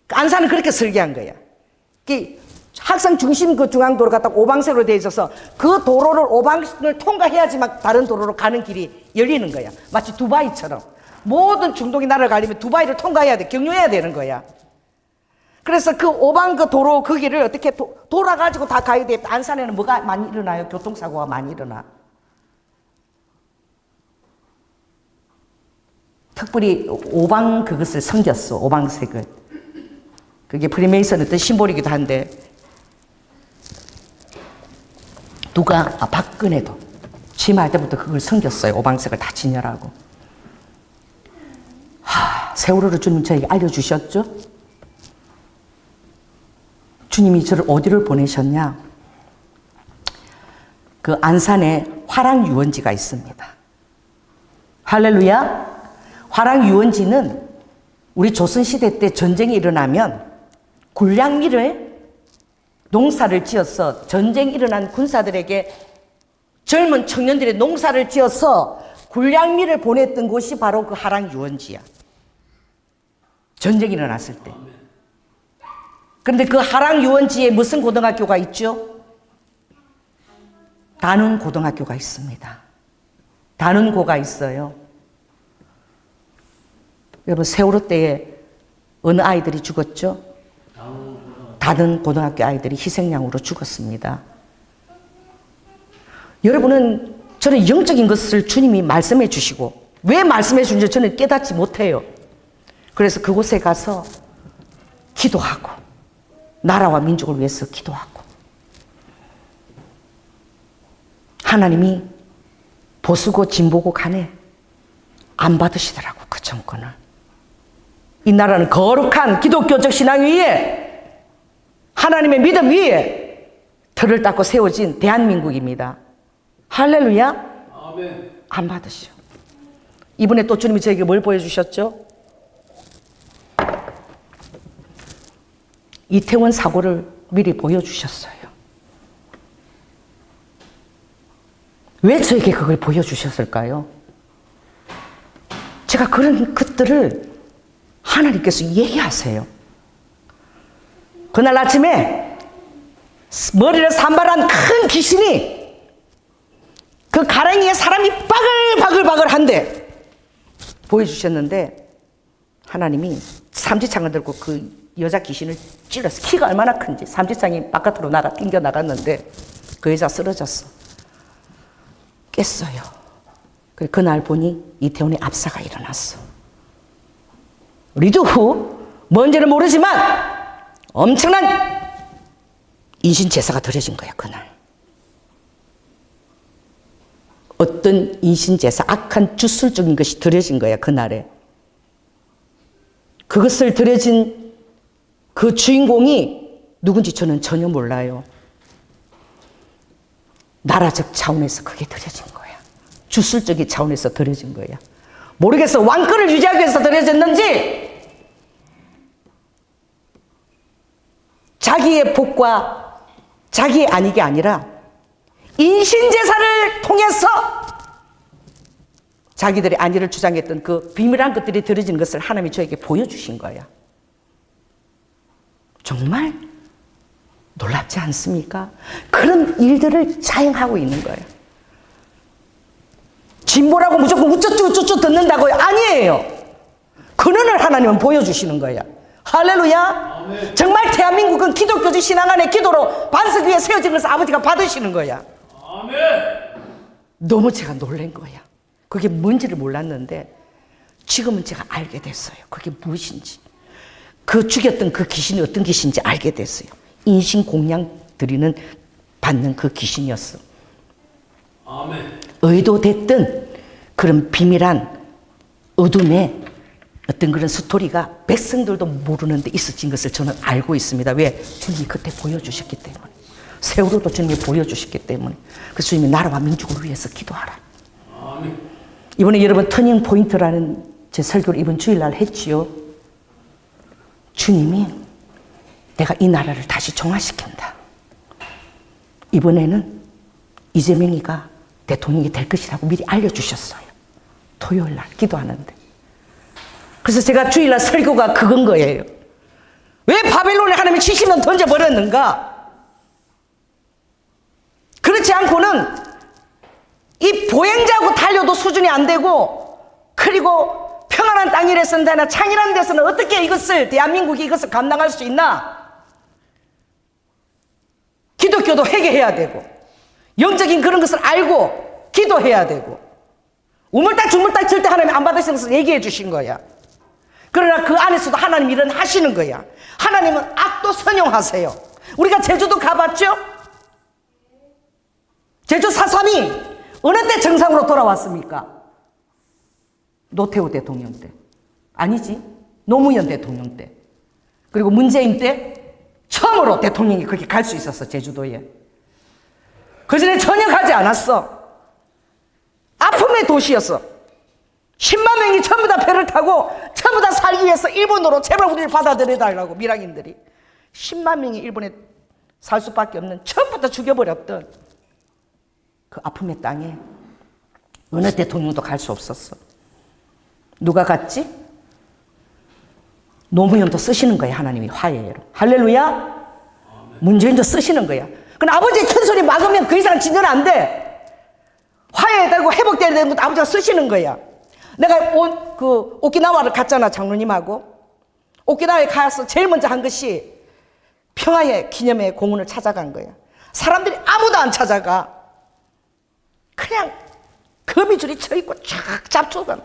안산은 그렇게 설계한 거야. 항상 중심 그 중앙도로 갖다 오방색으로 되어 있어서 그 도로를 오방을 통과해야지만 다른 도로로 가는 길이 열리는 거야. 마치 두바이처럼. 모든 중동의 나라를 가려면 두바이를 통과해야 돼. 경유해야 되는 거야. 그래서 그 오방 그 도로 그 길을 어떻게 돌아가지고 다 가야 돼. 안산에는 뭐가 많이 일어나요? 교통사고가 많이 일어나. 특별히 오방 그것을 섬겼어. 오방색을. 그게 프리메이슨의 어떤 심볼이기도 한데 누가 박근혜도 취임할 때부터 그걸 섬겼어요. 오방색을 다 진열하고. 세월호를 주님 저에게 알려주셨죠? 주님이 저를 어디를 보내셨냐? 그 안산에 화랑유원지가 있습니다. 할렐루야. 화랑유원지는 우리 조선시대 때 전쟁이 일어나면 군량미를 농사를 지어서 전쟁이 일어난 군사들에게 젊은 청년들의 농사를 지어서 군량미를 보냈던 곳이 바로 그 화랑유원지야. 전쟁이 일어났을 때. 그런데 그 화랑유원지에 무슨 고등학교가 있죠? 단원고등학교가 있습니다. 단원고가 있어요. 여러분 세월호 때에 어느 아이들이 죽었죠? 단원고등학교 아이들이 희생양으로 죽었습니다. 여러분은 저는 영적인 것을 주님이 말씀해 주시고 왜 말씀해 주는지 저는 깨닫지 못해요. 그래서 그곳에 가서 기도하고 나라와 민족을 위해서 기도하고 하나님이 보수고 진보고 간에 안 받으시더라고 그 정권을. 이 나라는 거룩한 기독교적 신앙 위에 하나님의 믿음 위에 틀을 닦고 세워진 대한민국입니다. 할렐루야. 아멘. 안 받으시오. 이번에 또 주님이 저에게 뭘 보여주셨죠? 이태원 사고를 미리 보여주셨어요. 왜 저에게 그걸 보여주셨을까요? 제가 그런 것들을 하나님께서 얘기하세요. 그날 아침에 머리를 산발한 큰 귀신이 그 가랭이에 사람이 바글바글한데 보여주셨는데 하나님이 삼지창을 들고 그 여자 귀신을 찔렀어. 키가 얼마나 큰지 삼지창이 바깥으로 튕겨 나갔는데 그 여자 쓰러졌어. 깼어요. 그날 보니 이태원에 압사가 일어났어. 리드 후 뭔지는 모르지만 엄청난 인신제사가 드려진 거야 그날. 어떤 인신제사, 악한 주술적인 것이 드려진 거야 그날에. 그것을 드려진 그 주인공이 누군지 저는 전혀 몰라요. 나라적 차원에서 그게 드려진 거야. 주술적인 차원에서 드려진 거야. 모르겠어. 왕권을 유지하기 위해서 드려졌는지, 자기의 복과 자기의 안익이 아니라 인신제사를 통해서 자기들의 안위를 주장했던 그 비밀한 것들이 드려진 것을 하나님이 저에게 보여주신 거야. 정말 놀랍지 않습니까? 그런 일들을 자행하고 있는 거예요. 진보라고 무조건 우쭈쭈 듣는다고요? 아니에요. 근원을 하나님은 보여주시는 거야. 할렐루야. 아멘. 정말 대한민국은 기독교적 신앙 안에 기도로 반석 위에 세워진 것을 아버지가 받으시는 거야. 아멘. 너무 제가 놀란 거야. 그게 뭔지를 몰랐는데 지금은 제가 알게 됐어요. 그게 무엇인지. 그 죽였던 그 귀신이 어떤 귀신인지 알게 됐어요. 인신공양 드리는 받는 그 귀신이었어. 아멘. 의도됐던 그런 비밀한 어둠의 어떤 그런 스토리가 백성들도 모르는데 있어진 것을 저는 알고 있습니다. 왜? 주님이 그때 보여주셨기 때문에. 세월호도 주님이 보여주셨기 때문에. 그래서 주님이 나라와 민족을 위해서 기도하라. 아멘. 이번에 여러분 터닝 포인트라는 제 설교를 이번 주일날 했지요. 주님이 내가 이 나라를 다시 정화시킨다. 이번에는 이재명이가 대통령이 될 것이라고 미리 알려주셨어요. 토요일날 기도하는데. 그래서 제가 주일날 설교가 그건 거예요. 왜 바벨론에 하나님이 70년 던져버렸는가? 그렇지 않고는 이 보행자하고 달려도 수준이 안 되고, 그리고 평안한 땅이랬은 데나 창이라는 데서는 어떻게 이것을, 대한민국이 이것을 감당할 수 있나? 기독교도 회개해야 되고, 영적인 그런 것을 알고 기도해야 되고, 우물딱 주물딱 칠 때 하나님 안 받으시는 것을 얘기해 주신 거야. 그러나 그 안에서도 하나님 일은 하시는 거야. 하나님은 악도 선용하세요. 우리가 제주도 가봤죠? 제주 4.3이 어느 때 정상으로 돌아왔습니까? 노태우 대통령 때. 아니지. 노무현 대통령 때. 그리고 문재인 때 처음으로 대통령이 거기 갈 수 있었어, 제주도에. 그전에 전혀 가지 않았어. 아픔의 도시였어. 10만 명이 전부 다 배를 타고 전부 다 살기 위해서 일본으로 제발 우리를 받아들여달라고 밀항인들이 10만 명이 일본에 살 수밖에 없는, 처음부터 죽여버렸던 그 아픔의 땅에 어느 대통령도 갈 수 없었어. 누가 갔지? 노무현도 쓰시는 거야. 하나님이 화해로. 할렐루야. 문재인도 쓰시는 거야. 그럼 아버지의 큰 소리 막으면 그 이상 진전 안 돼. 화해되고 회복돼야 되는 것도 아버지가 쓰시는 거야. 내가 오키나와를 갔잖아, 장로님하고. 오키나와에 가서 제일 먼저 한 것이 평화의 기념의 공원을 찾아간 거야. 사람들이 아무도 안 찾아가. 그냥 거미줄이 쳐있고 쫙 잡초가.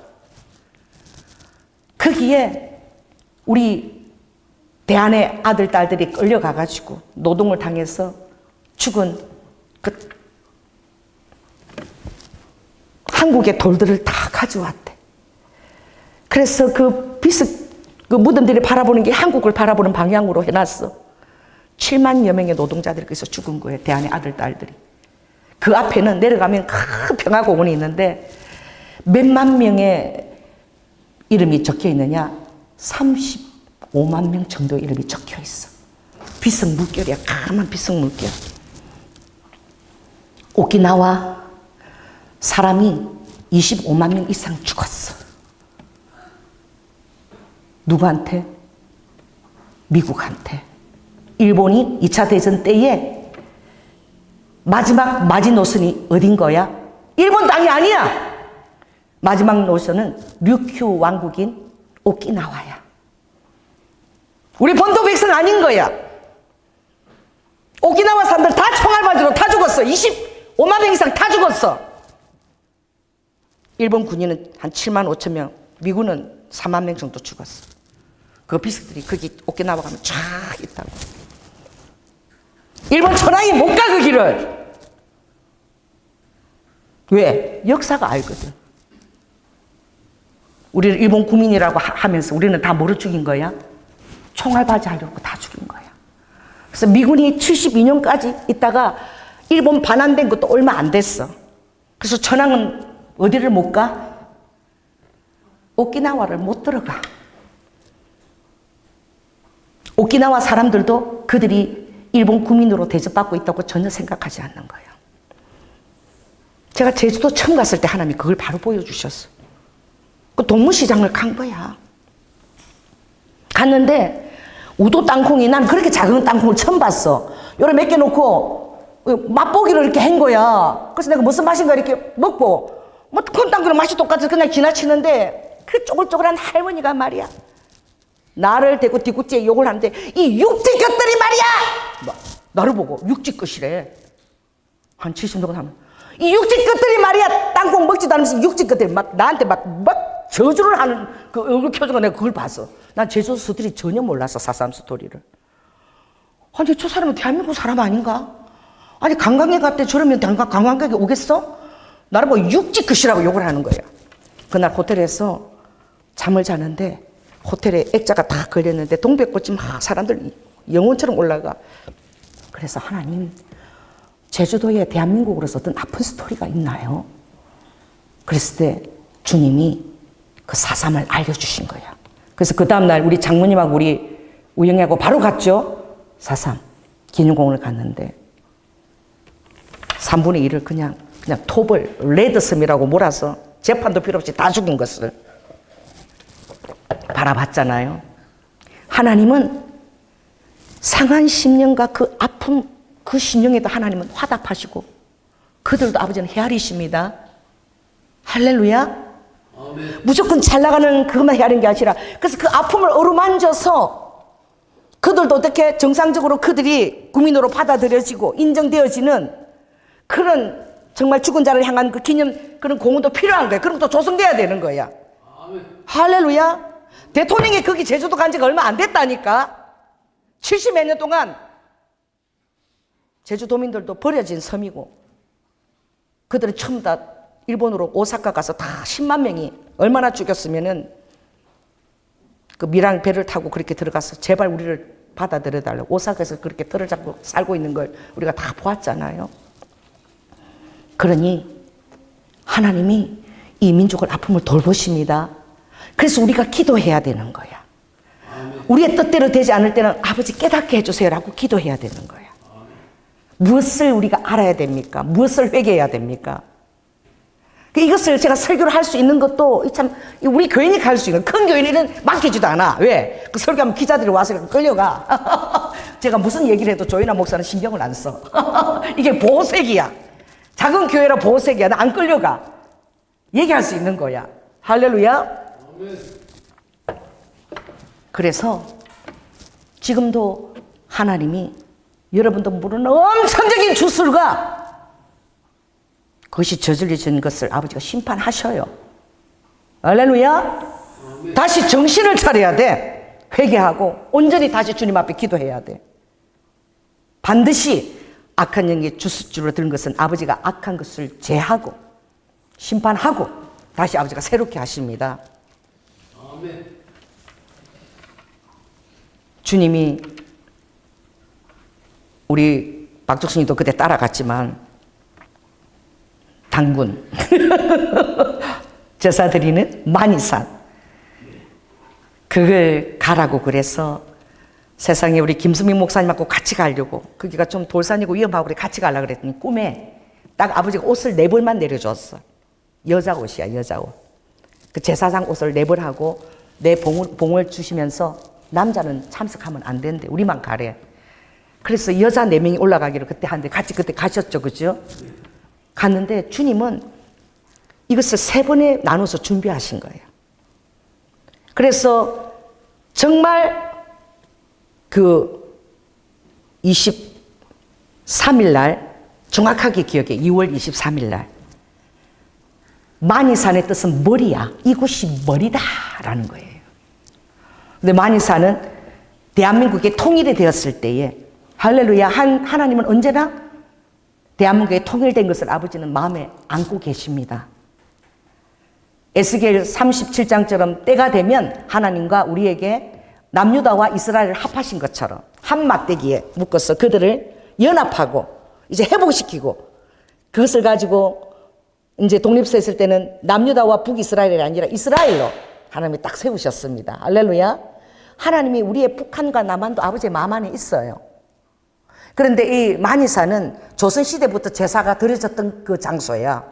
거기에 우리 대한의 아들, 딸들이 끌려가가지고 노동을 당해서 죽은 그 한국의 돌들을 다 가져왔대. 그래서 그 무덤들이 바라보는 게 한국을 바라보는 방향으로 해놨어. 7만여 명의 노동자들이 거기서 죽은 거예요. 대한의 아들, 딸들이. 그 앞에는 내려가면 큰 평화공원이 있는데 몇만 명의 이름이 적혀 있느냐? 35만 명 정도 이름이 적혀 있어. 비석물결이야. 까만 비석물결. 오키나와 사람이 25만 명 이상 죽었어. 누구한테? 미국한테. 일본이 2차 대전 때에 마지막 마지노선이 어딘 거야? 일본 땅이 아니야. 마지막 노선은 류큐 왕국인 오키나와야. 우리 본토 백성 아닌 거야. 오키나와 사람들 다 총알맞이로 다 죽었어. 25만 명 이상 다 죽었어. 일본 군인은 한 7만 5천 명, 미군은 4만 명 정도 죽었어. 그 비석들이 거기 오키나와 가면 쫙 있다고. 일본 천황이 못 가, 그 길을. 왜? 역사가 알거든. 우리를 일본 국민이라고 하면서 우리는 다 뭐로 죽인 거야? 총알바지 하려고 다 죽인 거야. 그래서 미군이 72년까지 있다가 일본 반환된 것도 얼마 안 됐어. 그래서 천황은 어디를 못 가? 오키나와를 못 들어가. 오키나와 사람들도 그들이 일본 국민으로 대접받고 있다고 전혀 생각하지 않는 거예요. 제가 제주도 처음 갔을 때 하나님이 그걸 바로 보여주셨어. 그 동문시장을 간 거야. 갔는데 우도 땅콩이, 난 그렇게 작은 땅콩을 처음 봤어. 요래 몇 개 놓고 맛보기를 이렇게 한 거야. 그래서 내가 무슨 맛인가 이렇게 먹고, 뭐 큰 땅콩은 맛이 똑같아서 그냥 지나치는데 그 쪼글쪼글한 할머니가 말이야, 나를 대고 뒤꿈치에 욕을 하는데, 이 육지 것들이 말이야! 나를 보고 육지 것이래. 한 70년 하면, 이 육지 것들이 말이야! 땅콩 먹지도 않으면서 육지 것들이 막 나한테 막 저주를 하는 그 얼굴 표정을 내가 그걸 봤어. 난 제주도 스토리 전혀 몰랐어, 4.3 스토리를. 아니, 저 사람은 대한민국 사람 아닌가? 아니, 관광객 갔대 저러면 관광객이 오겠어? 나를 보고 육지 것이라고 욕을 하는 거야. 그날 호텔에서 잠을 자는데 호텔에 액자가 다 걸렸는데 동백꽃이 막 사람들 영혼처럼 올라가. 그래서 하나님, 제주도에 대한민국으로서 어떤 아픈 스토리가 있나요? 그랬을 때 주님이 그 4.3을 알려주신 거야. 그래서 그 다음날 우리 장모님하고 우리 우영이하고 바로 갔죠. 4.3 기념공원을 갔는데 3분의 1을 그냥 톱을 레드섬이라고 몰아서 재판도 필요 없이 다 죽은 것을 바라봤잖아요. 하나님은 상한 심령과 그 아픔, 그 심령에도 하나님은 화답하시고 그들도 아버지는 헤아리십니다. 할렐루야. 아멘. 무조건 잘 나가는 그것만 헤아리는 게 아니라, 그래서 그 아픔을 어루만져서 그들도 어떻게 정상적으로 그들이 국민으로 받아들여지고 인정되어지는 그런 정말 죽은 자를 향한 그 기념, 그런 공헌도 필요한 거야. 그럼 또 조성돼야 되는 거야. 아멘. 할렐루야. 대통령이 거기 제주도 간 지가 얼마 안 됐다니까. 70몇 년 동안 제주도민들도 버려진 섬이고, 그들은 처음 다 일본으로 오사카 가서 다 10만 명이 얼마나 죽였으면은 그 밀양 배를 타고 그렇게 들어가서 제발 우리를 받아들여 달라고 오사카에서 그렇게 털을 잡고 살고 있는 걸 우리가 다 보았잖아요. 그러니 하나님이 이 민족을 아픔을 돌보십니다. 그래서 우리가 기도해야 되는 거야. 우리의 뜻대로 되지 않을 때는 아버지 깨닫게 해주세요라고 기도해야 되는 거야. 무엇을 우리가 알아야 됩니까? 무엇을 회개해야 됩니까? 이것을 제가 설교를 할 수 있는 것도 참 우리 교인이 갈 수 있는, 큰 교인들은 맡기지도 않아. 왜? 그 설교하면 기자들이 와서 끌려가. 제가 무슨 얘기를 해도 조이나 목사는 신경을 안 써. 이게 보호색이야. 작은 교회라 보호색이야. 나 안 끌려가. 얘기할 수 있는 거야. 할렐루야. 그래서 지금도 하나님이 여러분도 모르는 엄청적인 주술과 그것이 저질러진 것을 아버지가 심판하셔요. 할렐루야. 다시 정신을 차려야 돼. 회개하고 온전히 다시 주님 앞에 기도해야 돼. 반드시 악한 영이 주술로 들은 것은 아버지가 악한 것을 제하고 심판하고 다시 아버지가 새롭게 하십니다. 아멘. 주님이, 우리 박죽순이도 그때 따라갔지만 당군 제사 드리는 만이산, 그걸 가라고 그래서 세상에 우리 김수민 목사님하고 같이 가려고, 거기가 좀 돌산이고 위험하고 그래 같이 가려고 그랬더니 꿈에 딱 아버지가 옷을 4벌만 내려줬어. 여자 옷이야, 여자 옷. 그 제사장 옷을 4벌 하고 내 봉을 주시면서 남자는 참석하면 안 된대. 우리만 가래. 그래서 여자 4명이 올라가기로 그때 하는데 같이 그때 가셨죠, 그죠? 갔는데 주님은 이것을 3번에 나눠서 준비하신 거예요. 그래서 정말 그 23일 날, 정확하게 기억해, 2월 23일 날, 만이산의 뜻은 머리야. 이곳이 머리다라는 거예요. 근데 만이산은 대한민국이 통일이 되었을 때에, 할렐루야, 하나님은 언제나 대한민국이 통일된 것을 아버지는 마음에 안고 계십니다. 에스겔 37장처럼 때가 되면 하나님과 우리에게 남유다와 이스라엘을 합하신 것처럼 한 막대기에 묶어서 그들을 연합하고 이제 회복시키고 그것을 가지고 이제 독립했을 때는 남유다와 북이스라엘이 아니라 이스라엘로 하나님이 딱 세우셨습니다. 할렐루야. 하나님이 우리의 북한과 남한도 아버지의 마음 안에 있어요. 그런데 이 만이산은 조선시대부터 제사가 드려졌던 그 장소야.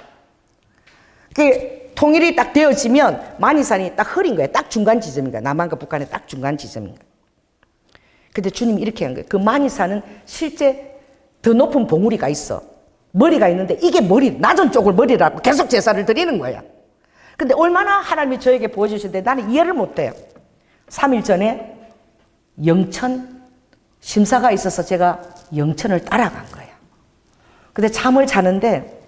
그 통일이 딱 되어지면 만이산이 딱 흐린 거야. 딱 중간 지점인 거야. 남한과 북한의 딱 중간 지점인 거야. 근데 주님이 이렇게 한 거예요. 그 만이산은 실제 더 높은 봉우리가 있어. 머리가 있는데 이게 머리, 낮은 쪽을 머리라고 계속 제사를 드리는 거야. 근데 얼마나 하나님이 저에게 보여주시는데 나는 이해를 못해요. 3일 전에 영천 심사가 있어서 제가 영천을 따라간 거예요. 근데 잠을 자는데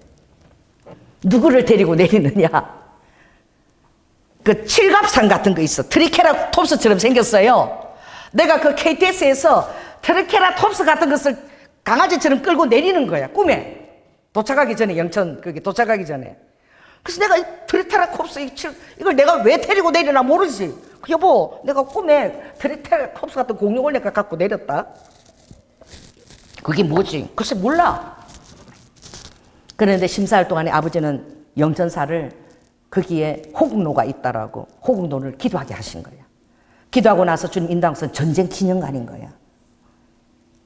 누구를 데리고 내리느냐. 그 칠갑산 같은 거 있어. 트리케라톱스처럼 생겼어요. 내가 그 KTX에서 트리케라톱스 같은 것을 강아지처럼 끌고 내리는 거야. 꿈에. 도착하기 전에, 영천, 거기 도착하기 전에. 그래서 내가 이 트리케라톱스, 이걸 내가 왜 데리고 내리나 모르지. 여보, 내가 꿈에 트리케라톱스 같은 공룡을 내가 갖고 내렸다. 그게 뭐지? 글쎄 몰라. 그런데 심사할 동안에 아버지는 영천사를 거기에 호국로가 있다라고 호국로를 기도하게 하신 거야. 기도하고 나서 주님 인도하고서 전쟁 기념관인 거야.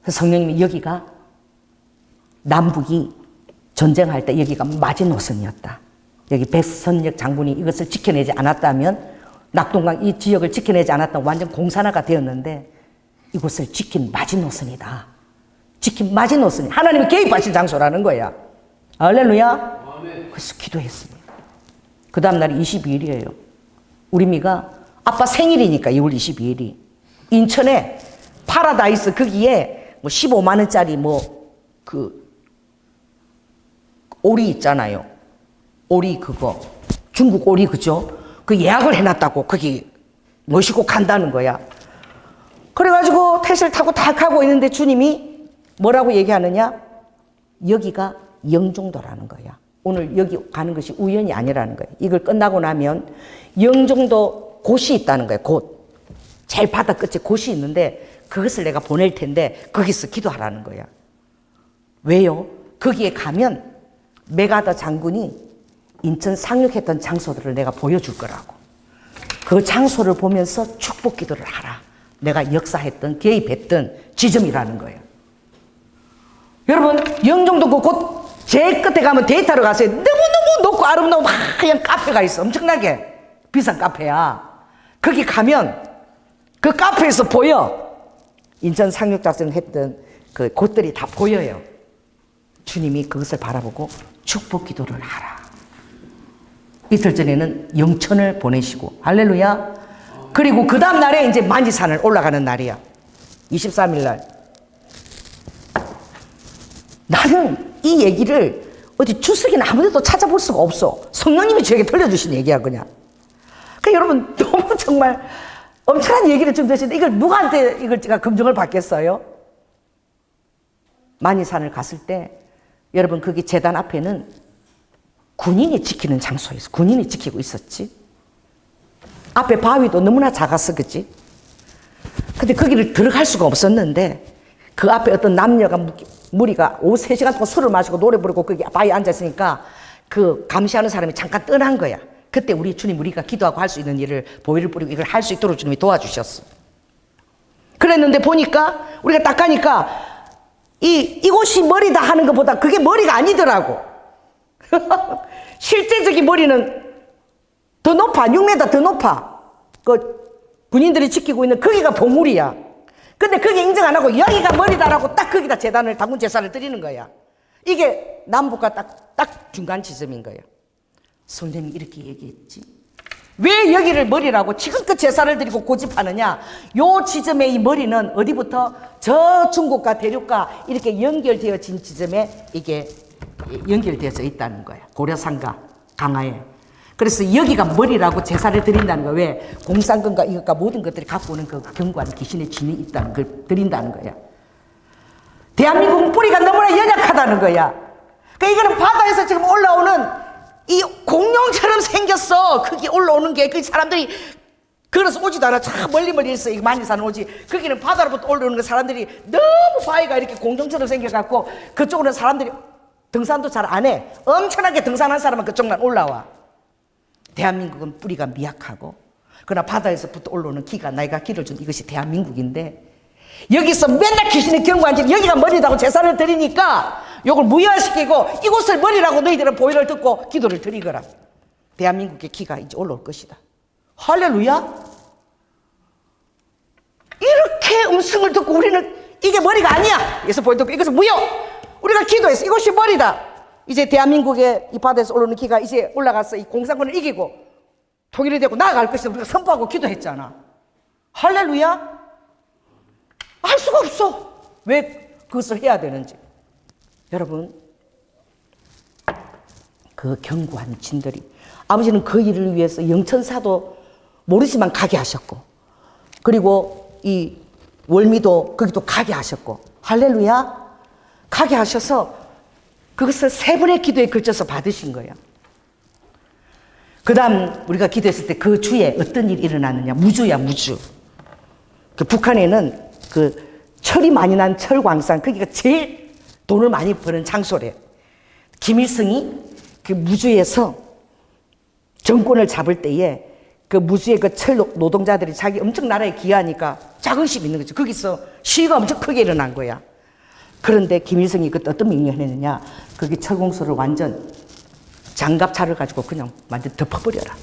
그래서 성령님이 여기가 남북이 전쟁할 때 여기가 마지노선이었다. 여기 백선역 장군이 이것을 지켜내지 않았다면 낙동강 이 지역을 지켜내지 않았다면 완전 공산화가 되었는데 이곳을 지킨 마지노선이다. 지킨 마지노선이 하나님이 개입하신 장소라는 거야. 할렐루야. 그래서 기도했습니다. 그 다음 날이 22일이에요. 우리 미가 아빠 생일이니까 2월 22일이 인천에 파라다이스 거기에 뭐 15만 원짜리 뭐 그 오리 있잖아요. 오리 그거 중국 오리 그죠? 그 예약을 해놨다고 거기 모시고 간다는 거야. 그래가지고 택시를 타고 딱 가고 있는데 주님이 뭐라고 얘기하느냐? 여기가 영종도라는 거야. 오늘 여기 가는 것이 우연이 아니라는 거야. 이걸 끝나고 나면 영종도 곳이 있다는 거야. 곳. 제일 바다 끝에 곳이 있는데 그것을 내가 보낼 텐데 거기서 기도하라는 거야. 왜요? 거기에 가면 메가더 장군이 인천 상륙했던 장소들을 내가 보여줄 거라고. 그 장소를 보면서 축복 기도를 하라. 내가 역사했던 개입했던 지점이라는 거예요. 여러분 영종도 그 곳 제일 끝에 가면 데이터로 가세요. 너무너무 높고 아름다운 하얀 카페가 있어. 엄청나게 비싼 카페야. 거기 가면 그 카페에서 보여. 인천 상륙작전 했던 그 곳들이 다 보여요. 주님이 그것을 바라보고 축복 기도를 하라. 이틀 전에는 영천을 보내시고 할렐루야. 그리고 그 다음 날에 이제 만지산을 올라가는 날이야. 23일 날. 나는 이 얘기를 어디 주석이나 아무데도 찾아볼 수가 없어. 성령님이 저에게 들려주신 얘기야 그냥. 그러니까 여러분 너무 정말 엄청난 얘기를 좀 드시는데 이걸 누구한테 이걸 제가 검증을 받겠어요? 만이산을 갔을 때 여러분 거기 제단 앞에는 군인이 지키는 장소였어. 군인이 지키고 있었지. 앞에 바위도 너무나 작았어, 그치? 근데 거기를 들어갈 수가 없었는데 그 앞에 어떤 남녀가 무리가 오후 3시간 동안 술을 마시고 노래 부르고 거기 바위에 앉아있으니까 그 감시하는 사람이 잠깐 떠난 거야. 그때 우리 주님 우리가 기도하고 할 수 있는 일을 보혈을 뿌리고 이걸 할 수 있도록 주님이 도와주셨어. 그랬는데 보니까 우리가 딱 가니까 이곳이 머리다 하는 것보다 그게 머리가 아니더라고. 실제적인 머리는 더 높아. 6m 더 높아. 그 군인들이 지키고 있는 거기가 봉우리야. 근데 그게 인정 안 하고 여기가 머리다라고 딱 거기다 제단을 당군 제사를 드리는 거야. 이게 남북과 딱 중간 지점인 거야. 성령이 이렇게 얘기했지. 왜 여기를 머리라고 지금껏 제사를 드리고 고집하느냐? 요 지점의 이 머리는 어디부터 저 중국과 대륙과 이렇게 연결되어진 지점에 이게 연결되어져 있다는 거야. 고려산과 강화에. 그래서 여기가 머리라고 제사를 드린다는 거야. 왜? 공산권과 이것과 모든 것들이 갖고 오는 그 경관 귀신의 진이 있다는 걸 드린다는 거야. 대한민국 뿌리가 너무나 연약하다는 거야. 그러니까 이거는 바다에서 지금 올라오는 이 공룡처럼 생겼어. 그게 올라오는 게 그 사람들이 그래서 오지도 않아. 참 멀리 있어. 이 많이 사는 오지. 거기는 바다로부터 올라오는 그 사람들이 너무 바위가 이렇게 공중처럼 생겨갖고 그쪽으로는 사람들이 등산도 잘 안 해. 엄청나게 등산한 사람은 그쪽만 올라와. 대한민국은 뿌리가 미약하고 그러나 바다에서부터 올라오는 기가 나이가 기를 준 이것이 대한민국인데 여기서 맨날 귀신이 경고한지 여기가 머리라고 제사를 드리니까 요걸 무효화시키고 이곳을 머리라고 너희들은 보혈을 듣고 기도를 드리거라. 대한민국의 기가 이제 올라올 것이다. 할렐루야. 이렇게 음성을 듣고 우리는 이게 머리가 아니야. 그래서 보혈 듣고 이것은 무효. 우리가 기도했어. 이것이 머리다. 이제 대한민국의 이 바다에서 올라오는 기가 이제 올라가서 이 공산권을 이기고 통일이 되고 나아갈 것이다. 우리가 선포하고 기도했잖아. 할렐루야. 할 수가 없어. 왜 그것을 해야 되는지. 여러분, 그 견고한 진들이 아버지는 그 일을 위해서 영천사도 모르지만 가게 하셨고 그리고 이 월미도 거기도 가게 하셨고 할렐루야. 가게 하셔서 그것을 3번의 기도에 걸쳐서 받으신 거예요. 그 다음 우리가 기도했을 때 그 주에 어떤 일이 일어나느냐. 무주야 무주. 그 북한에는 그 철이 많이 난 철광산 거기가 제일 돈을 많이 버는 장소래. 김일성이 그 무주에서 정권을 잡을 때에 그 무주의 그 철 노동자들이 자기 엄청 나라에 기여하니까 자긍심이 있는 거죠. 거기서 시위가 엄청 크게 일어난 거야. 그런데 김일성이 그때 어떤 명령을 했느냐. 거기 철공소를 완전 장갑차를 가지고 그냥 완전 덮어버려라.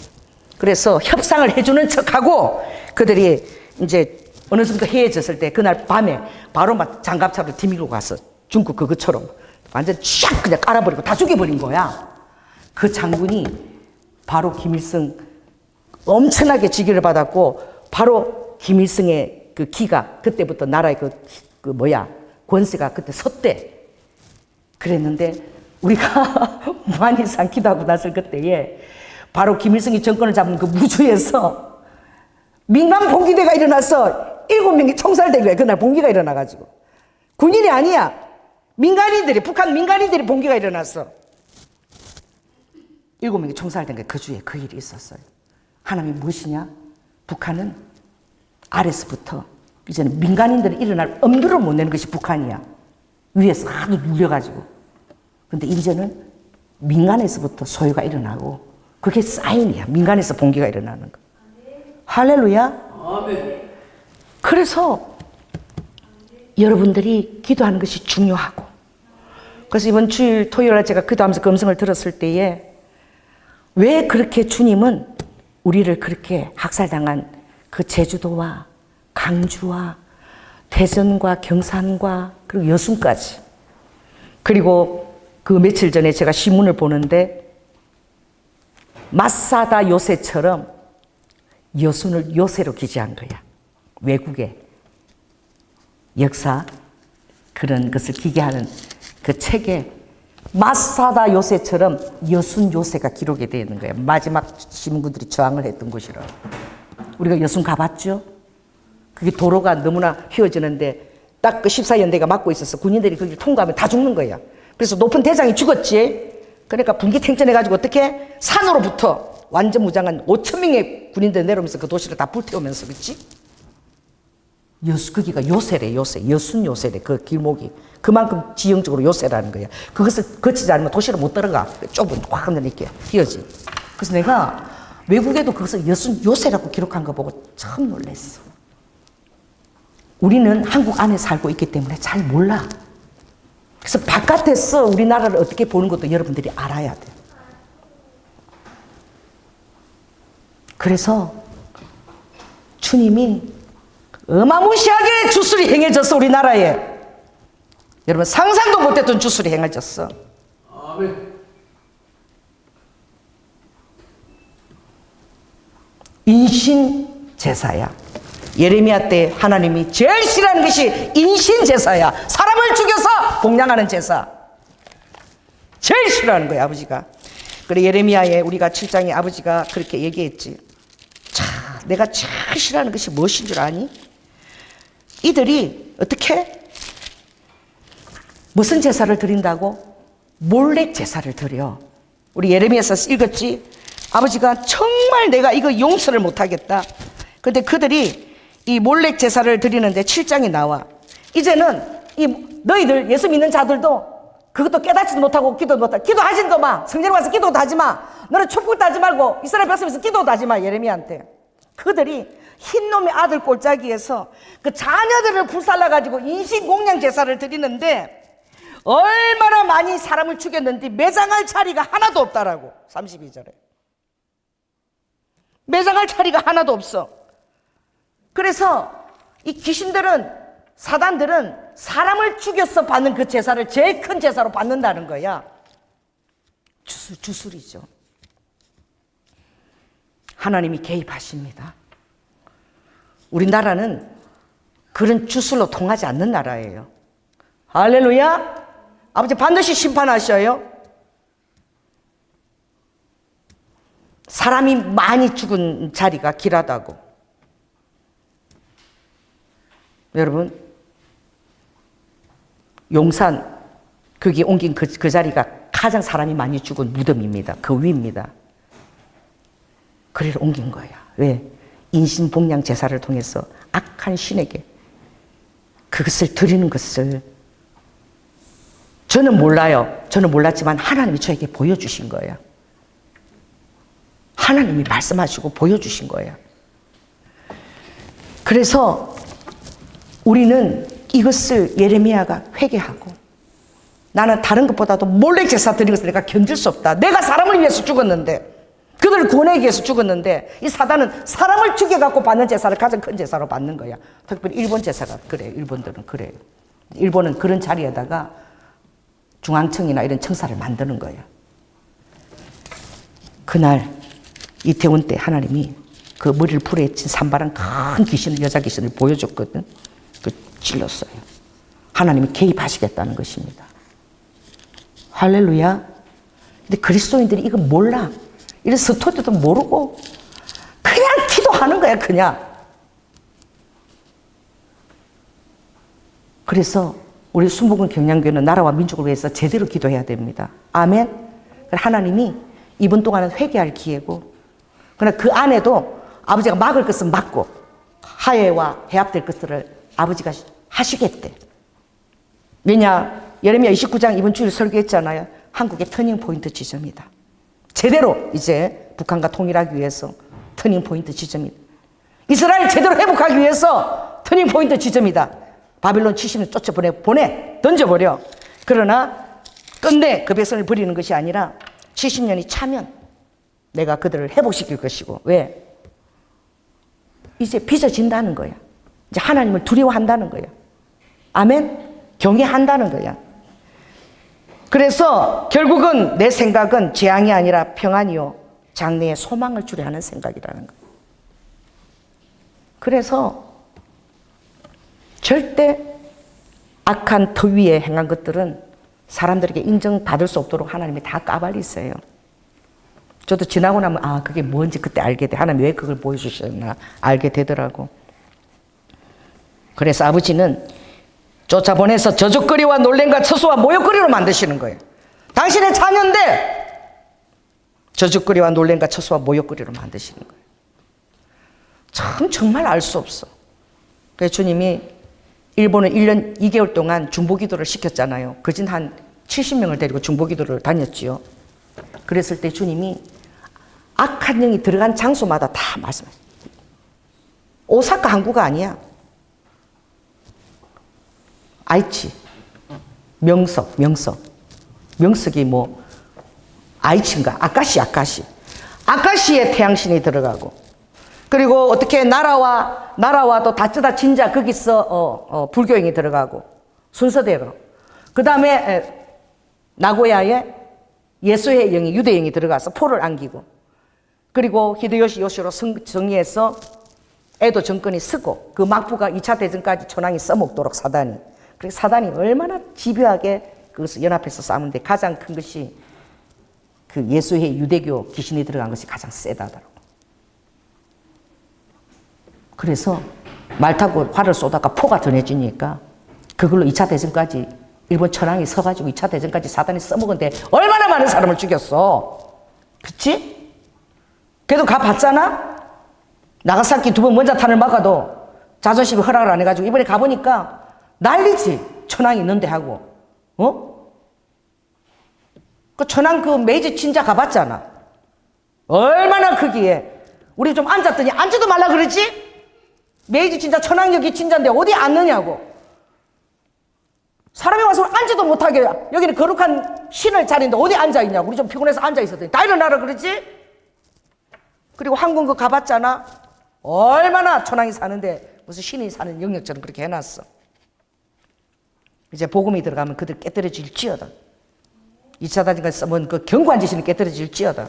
그래서 협상을 해주는 척하고 그들이 이제 어느 정도 해해졌을 때 그날 밤에 바로 막 장갑차를 뒤밀고 가서 중국 그것처럼 완전 쫙 그냥 깔아버리고 다 죽여버린 거야. 그 장군이 바로 김일성 엄청나게 직위를 받았고 바로 김일성의 그 기가 그때부터 나라의 그 권세가 그때 섰대. 그랬는데 우리가 무한이상 기도하고 났을 그때에 바로 김일성이 정권을 잡은 그 무주에서 민간 봉기대가 일어나서 7명이 총살된 거야. 그날 봉기가 일어나가지고. 군인이 아니야. 민간인들이, 북한 민간인들이 봉기가 일어났어. 7명이 총살된 거야. 그 주에 그 일이 있었어요. 하나님이 무엇이냐? 북한은 아래서부터 이제는 민간인들이 일어날 엄두를 못 내는 것이 북한이야. 위에서 하도 눌려가지고. 근데 이제는 민간에서부터 소유가 일어나고 그게 사인이야. 민간에서 봉기가 일어나는 거. 할렐루야. 아멘. 그래서 여러분들이 기도하는 것이 중요하고 그래서 이번 주일 토요일에 제가 기도하면서 그 음성을 들었을 때에 왜 그렇게 주님은 우리를 그렇게 학살당한 그 제주도와 강주와 대전과 경산과 그리고 여순까지 그리고 그 며칠 전에 제가 신문을 보는데 마사다 요새처럼 여순을 요새로 기재한 거야. 외국의 역사 그런 것을 기계하는 그 책에 마사다 요새처럼 여순 요새가 기록이 되어 있는 거예요. 마지막 시민군들이 저항을 했던 곳이라. 우리가 여순 가봤죠? 그게 도로가 너무나 휘어지는데 딱 그 14연대가 막고 있어서 군인들이 거기를 통과하면 다 죽는 거야. 그래서 높은 대장이 죽었지. 그러니까 분기탱천해가지고 어떻게 산으로부터 완전 무장한 5,000명의 군인들 내려오면서 그 도시를 다 불태우면서 그렇지? 거기가 요새래, 요새. 여순 요새래, 그 길목이. 그만큼 지형적으로 요새라는 거야. 그것을 거치지 않으면 도시로 못 들어가. 좁은, 확 이렇게 휘어지. 그래서 내가 외국에도 그것을 여순 요새라고 기록한 거 보고 참 놀랐어. 우리는 한국 안에 살고 있기 때문에 잘 몰라. 그래서 바깥에서 우리나라를 어떻게 보는 것도 여러분들이 알아야 돼. 그래서 주님이 어마무시하게 주술이 행해졌어. 우리나라에 여러분 상상도 못했던 주술이 행해졌어. 아멘. 인신 제사야. 예레미야 때 하나님이 제일 싫어하는 것이 인신 제사야. 사람을 죽여서 봉양하는 제사. 제일 싫어하는 거야 아버지가. 그래 예레미야에 우리가 7장에 아버지가 그렇게 얘기했지. 자, 내가 제일 싫어하는 것이 무엇인 줄 아니? 이들이 어떻게? 무슨 제사를 드린다고? 몰래 제사를 드려. 우리 예레미야서 읽었지? 아버지가 정말 내가 이거 용서를 못하겠다. 근데 그들이 이 몰렉 제사를 드리는데 7장이 나와. 이제는 이 너희들 예수 믿는 자들도 그것도 깨닫지도 못하고 기도도 못하고 기도하지도 마. 성전에 와서 기도도 하지 마. 너는 촛불도 하지 말고 이스라엘 백성에서 기도도 하지 마. 예레미야한테. 그들이 흰놈의 아들 골짜기에서 그 자녀들을 불살라가지고 인신공양 제사를 드리는데 얼마나 많이 사람을 죽였는데 매장할 자리가 하나도 없다라고. 32절에 매장할 자리가 하나도 없어. 그래서 이 귀신들은, 사단들은 사람을 죽여서 받는 그 제사를 제일 큰 제사로 받는다는 거야. 주술이죠. 하나님이 개입하십니다. 우리나라는 그런 주술로 통하지 않는 나라예요. 할렐루야. 아버지 반드시 심판하셔요. 사람이 많이 죽은 자리가 길하다고. 여러분, 용산 거기 옮긴 그 자리가 가장 사람이 많이 죽은 무덤입니다. 그 위입니다. 그래서 옮긴 거야. 왜? 인신봉양 제사를 통해서 악한 신에게 그것을 드리는 것을 저는 몰라요. 저는 몰랐지만 하나님이 저에게 보여주신 거예요. 하나님이 말씀하시고 보여주신 거예요. 그래서 우리는 이것을 예레미야가 회개하고, 나는 다른 것보다도 몰래 제사 드리는 것을 내가 견딜 수 없다. 내가 사람을 위해서 죽었는데, 그들을 구원하기 위해서 죽었는데, 이 사단은 사람을 죽여갖고 받는 제사를 가장 큰 제사로 받는 거야. 특별히 일본 제사가 그래요. 일본들은 그래요. 일본은 그런 자리에다가 중앙청이나 이런 청사를 만드는 거예요. 그날 이태원 때 하나님이 그 머리를 풀에 친 산발한 큰 귀신을, 여자 귀신을 보여줬거든. 그 찔렀어요. 하나님이 개입하시겠다는 것입니다. 할렐루야. 근데 그리스도인들이 이거 몰라. 이런 스토리도 모르고 그냥 기도하는 거야, 그냥. 그래서 우리 순복음 경량교회는 나라와 민족을 위해서 제대로 기도해야 됩니다. 아멘. 하나님이 이번 동안은 회개할 기회고, 그러나 그 안에도 아버지가 막을 것은 막고 화해와 해합될 것들을 아버지가 하시겠대. 왜냐? 예레미야 29장 이번 주일 설교했잖아요. 한국의 터닝포인트 지점이다. 제대로 이제 북한과 통일하기 위해서 터닝포인트 지점이다. 이스라엘 제대로 회복하기 위해서 터닝포인트 지점이다. 바빌론 70년 쫓아보내, 던져버려. 그러나 끝내 그 백성을 버리는 것이 아니라 70년이 차면 내가 그들을 회복시킬 것이고. 왜? 이제 빚어진다는 거야. 이제 하나님을 두려워한다는 거야. 아멘? 경외한다는 거야. 그래서 결국은 내 생각은 재앙이 아니라 평안이요 장래에 소망을 주려 하는 생각이라는 거야. 그래서 절대 악한 터 위에 행한 것들은 사람들에게 인정받을 수 없도록 하나님이 다 까발리세요. 저도 지나고 나면 그게 뭔지 그때 알게 돼. 하나님 왜 그걸 보여주셨나 알게 되더라고. 그래서 아버지는 쫓아보내서 저주거리와 놀램과 처소와 모욕거리로 만드시는 거예요. 당신의 자녀인데 저주거리와 놀램과 처소와 모욕거리로 만드시는 거예요. 참 정말 알 수 없어. 그래서 주님이 일본은 1년 2개월 동안 중보기도를 시켰잖아요. 그진 한 70명을 데리고 중보기도를 다녔지요. 그랬을 때 주님이 악한 영이 들어간 장소마다 다 말씀하셨어요. 오사카 항구가 아니야. 아이치, 명석이 뭐 아이치인가? 아카시에 태양신이 들어가고, 그리고 어떻게 나라와도 다쯔다 진자 거기서 불교행이 들어가고 순서대로. 그 다음에 나고야에 예수의 영이, 유대영이 들어가서 포를 안기고, 그리고 히데요시 요시로 정리해서 에도 정권이 쓰고, 그 막부가 2차 대전까지 천황이 써먹도록 사단이. 그래서 사단이 얼마나 집요하게 그것을 연합해서 싸우는데 가장 큰 것이 그 예수의 유대교 귀신이 들어간 것이 가장 세다더라고. 그래서 말 타고 활을 쏘다가 포가 전해지니까 그걸로 2차 대전까지 일본 천황이 서가지고 2차 대전까지 사단이 써먹은데 얼마나 많은 사람을 죽였어. 그치? 그래도 갚았잖아? 나가사키 2번 원자탄을 막아도 자존심이 허락을 안 해가지고 이번에 가보니까 난리지. 천황이 있는데 하고. 그 천황 그 메이지 진짜 가봤잖아. 얼마나 크기에. 우리 좀 앉았더니 앉지도 말라 그러지? 메이지 진짜 천황역이 진짜인데 어디 앉느냐고. 사람이 와서 앉지도 못하게 여기는 거룩한 신을 자리인데 어디 앉아있냐고. 우리 좀 피곤해서 앉아있었더니 다 일어나라 그러지? 그리고 황궁 그 가봤잖아. 얼마나 천황이 사는데 무슨 신이 사는 영역처럼 그렇게 해놨어. 이제 복음이 들어가면 그들 깨뜨려질지어다. 2차 다니까 써본 그 견고한 지신이 깨뜨려질지어다.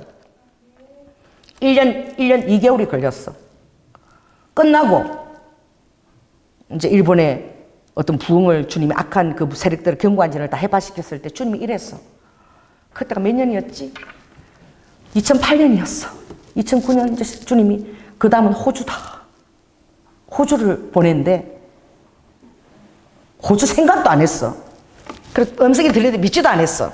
1년 2개월이 걸렸어. 끝나고 이제 일본에 어떤 부흥을 주님이 악한 그 세력들을 견고한 진을 다 해파시켰을 때 주님이 이랬어. 그때가 몇 년이었지? 2008년이었어. 2009년 이제 주님이 그 다음은 호주다. 호주를 보낸데 호주 생각도 안 했어. 그래서 음성이 들리는데 믿지도 안 했어.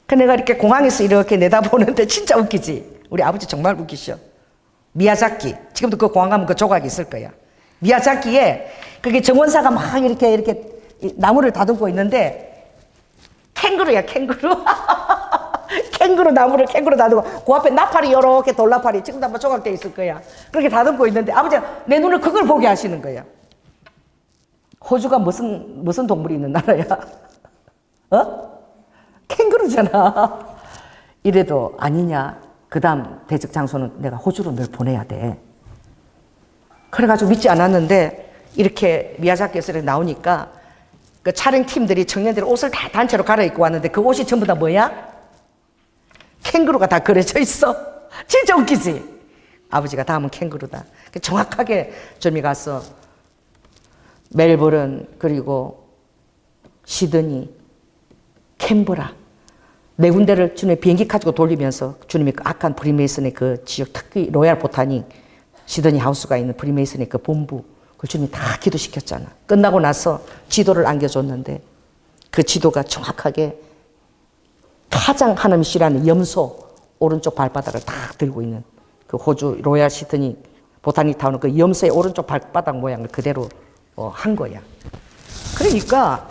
그 내가 이렇게 공항에서 이렇게 내다보는데 진짜 웃기지. 우리 아버지 정말 웃기셔. 미야자키. 지금도 그 공항 가면 그 조각이 있을 거야. 미야자키에 그게 정원사가 막 이렇게 나무를 다듬고 있는데 캥거루야, 캥거루. 캥거루 나무를 캥거루 다듬고 그 앞에 나팔이 이렇게 돌나팔이 지금도 한번 조각돼 있을 거야. 그렇게 다듬고 있는데 아버지가 내 눈을 그걸 보게 하시는 거야. 호주가 무슨 동물이 있는 나라야? 캥거루잖아. 이래도 아니냐. 그 다음 대적 장소는 내가 호주로 널 보내야 돼. 그래가지고 믿지 않았는데 이렇게 미야자키에서 이렇게 나오니까 그 촬영팀들이 청년들이 옷을 다 단체로 갈아입고 왔는데 그 옷이 전부 다 뭐야? 캥거루가 다 그려져 있어. 진짜 웃기지? 아버지가 다음은 캥거루다. 정확하게 주님이 가서 멜버른 그리고 시드니 캔버라 네 군데를 주님의 비행기 가지고 돌리면서 주님의 그 악한 프리메이슨의 그 지역 특히 로얄 보타닉 시드니 하우스가 있는 프리메이슨의 그 본부 그걸 주님이 다 기도시켰잖아. 끝나고 나서 지도를 안겨줬는데 그 지도가 정확하게 가장 하나님이 싫어하는 염소 오른쪽 발바닥을 딱 들고 있는 그 호주 로얄 시드니 보타닉 타운은 그 염소의 오른쪽 발바닥 모양을 그대로 한 거야. 그러니까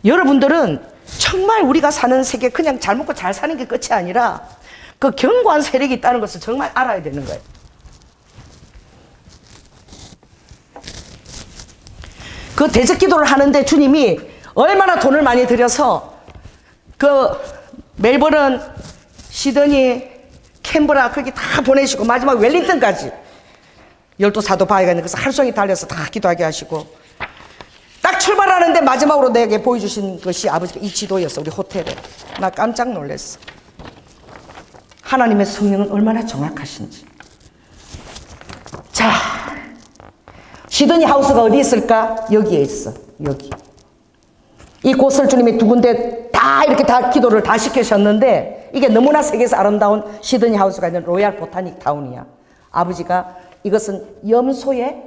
여러분들은 정말 우리가 사는 세계 그냥 잘 먹고 잘 사는 게 끝이 아니라 그 견고한 세력이 있다는 것을 정말 알아야 되는 거예요. 그 대적 기도를 하는데 주님이 얼마나 돈을 많이 들여서 그 멜버른, 시드니, 캔버라 그렇게 다 보내시고 마지막 웰링턴까지 12사도 바위가 있는 그래서 하루 종일 달려서 다 기도하게 하시고 딱 출발하는데 마지막으로 내게 보여주신 것이 아버지가 이 지도였어. 우리 호텔에. 나 깜짝 놀랐어. 하나님의 성령은 얼마나 정확하신지. 자, 시드니 하우스가 어디 있을까? 여기에 있어. 여기. 이 곳을 주님이 두 군데 다 이렇게 다 기도를 다 시키셨는데 이게 너무나 세계에서 아름다운 시드니 하우스가 있는 로얄 보타닉 타운이야. 아버지가 이것은 염소의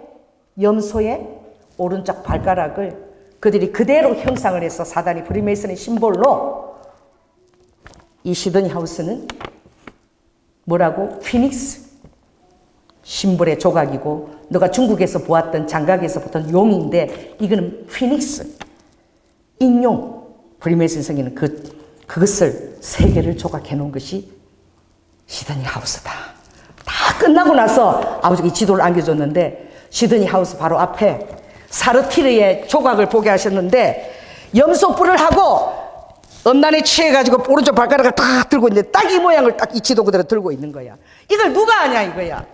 오른쪽 발가락을 그들이 그대로 형상을 해서 사단이 프리메이슨의 심볼로 이 시드니 하우스는 뭐라고? 피닉스 심볼의 조각이고 너가 중국에서 보았던 장각에서 보던 용인데 이거는 피닉스 인용 프리메이슨 성에는 그것을 세 개를 조각해 놓은 것이 시드니 하우스다. 다 끝나고 나서 아버지가 이 지도를 안겨줬는데 시드니 하우스 바로 앞에 사르티르의 조각을 보게 하셨는데 염소 뿔을 하고 엄난에 취해가지고 오른쪽 발가락을 딱 들고 있는데 딱 이 모양을 딱 이 지도 그대로 들고 있는 거야. 이걸 누가 아냐 이거야.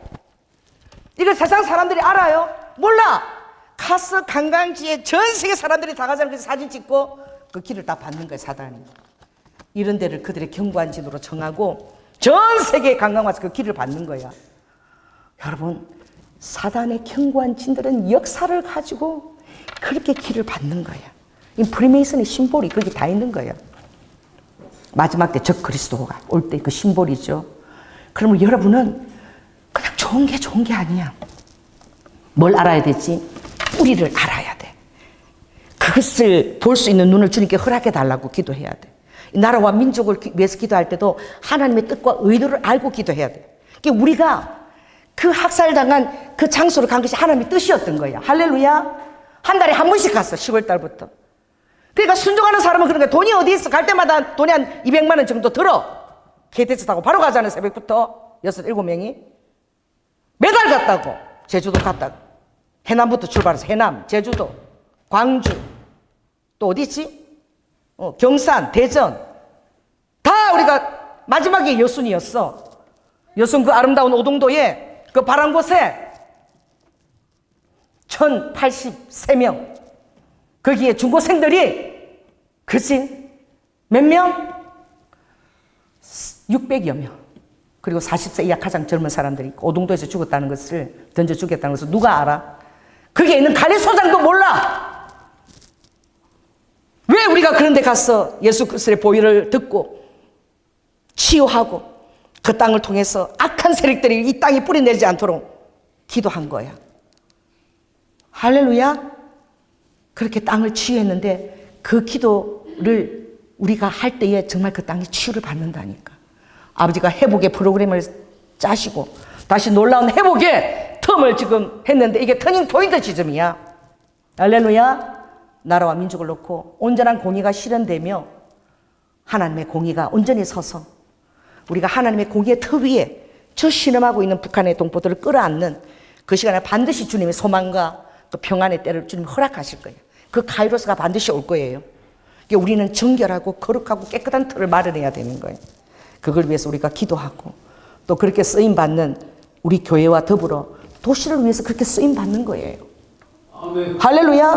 이걸 세상 사람들이 알아요? 몰라. 가서 관광지에 전 세계 사람들이 다 가자는 그 사진 찍고 그 길을 다 받는 거야 사단이. 이런 데를 그들의 견고한 진으로 정하고 전 세계 관광 와서 그 길을 받는 거야. 여러분 사단의 견고한 진들은 역사를 가지고 그렇게 길을 받는 거야. 이 프리메이슨의 심볼이 거기 다 있는 거야. 마지막 때 적 그리스도가 올 때 그 심볼이죠. 그러면 여러분은 그냥 좋은 게 아니야. 뭘 알아야 되지? 뿌리를 알아야 돼. 그것을 볼 수 있는 눈을 주님께 허락해 달라고 기도해야 돼. 나라와 민족을 위해서 기도할 때도 하나님의 뜻과 의도를 알고 기도해야 돼. 그러니까 우리가 그 학살당한 그 장소로 간 것이 하나님의 뜻이었던 거야. 할렐루야. 한 달에 한 번씩 갔어. 10월 달부터. 그러니까 순종하는 사람은 그러니까 돈이 어디 있어? 갈 때마다 돈이 한 200만 원 정도 들어. KTX 타고 바로 가잖아요. 새벽부터 6, 7명이. 매달 갔다고. 제주도 갔다고. 해남부터 출발해서 해남, 제주도, 광주, 또 어디 있지? 경산, 대전. 다 우리가 마지막에 여순이었어. 여순 그 아름다운 오동도에 그 바란 곳에 1083명. 거기에 중고생들이, 그치? 몇 명? 600여 명. 그리고 40세 이하 가장 젊은 사람들이 오동도에서 죽었다는 것을, 던져 죽였다는 것을 누가 알아? 거기에 있는 관리소장도 몰라! 왜 우리가 그런 데 가서 예수 그리스도의 보혈을 듣고 치유하고 그 땅을 통해서 악한 세력들이 이 땅에 뿌리내지 않도록 기도한 거야. 할렐루야. 그렇게 땅을 치유했는데 그 기도를 우리가 할 때에 정말 그 땅이 치유를 받는다니까. 아버지가 회복의 프로그램을 짜시고 다시 놀라운 회복의 텀을 지금 했는데 이게 터닝 포인트 지점이야. 할렐루야. 나라와 민족을 놓고 온전한 공의가 실현되며 하나님의 공의가 온전히 서서 우리가 하나님의 공의의 터 위에 저 신음하고 있는 북한의 동포들을 끌어안는 그 시간에 반드시 주님의 소망과 그 평안의 때를 주님 허락하실 거예요. 그 카이로스가 반드시 올 거예요. 우리는 정결하고 거룩하고 깨끗한 터를 마련해야 되는 거예요. 그걸 위해서 우리가 기도하고 또 그렇게 쓰임받는 우리 교회와 더불어 도시를 위해서 그렇게 쓰임받는 거예요. 아멘. 할렐루야.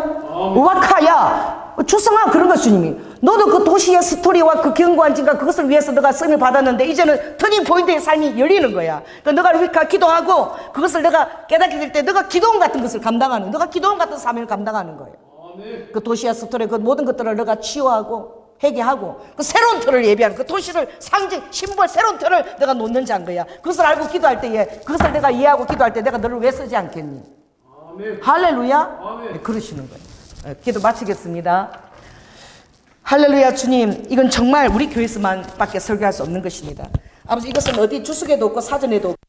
우와카야. 주성아 그런 거 주님이. 너도 그 도시의 스토리와 그 경관진과 그것을 위해서 너가 쓰임을 받았는데 이제는 터닝 포인트의 삶이 열리는 거야. 그러니까 너가 이렇게 기도하고 그것을 너가 깨닫게 될 때 너가 기도원 같은 것을 감당하는, 너가 기도원 같은 사명을 감당하는 거예요. 아멘. 그 도시의 스토리 그 모든 것들을 너가 치유하고 회개하고 그 새로운 틀을 예비하는 그 도시를 상징 심벌 새로운 틀을 내가 놓는 자인 거야. 그것을 알고 기도할 때에 그것을 내가 이해하고 기도할 때 내가 너를 왜 쓰지 않겠니? 아멘. 할렐루야. 아멘. 네, 그러시는 거예요. 기도 마치겠습니다. 할렐루야. 주님, 이건 정말 우리 교회에서만 밖에 설교할 수 없는 것입니다. 아버지, 이것은 어디 주석에도 없고 사전에도 없고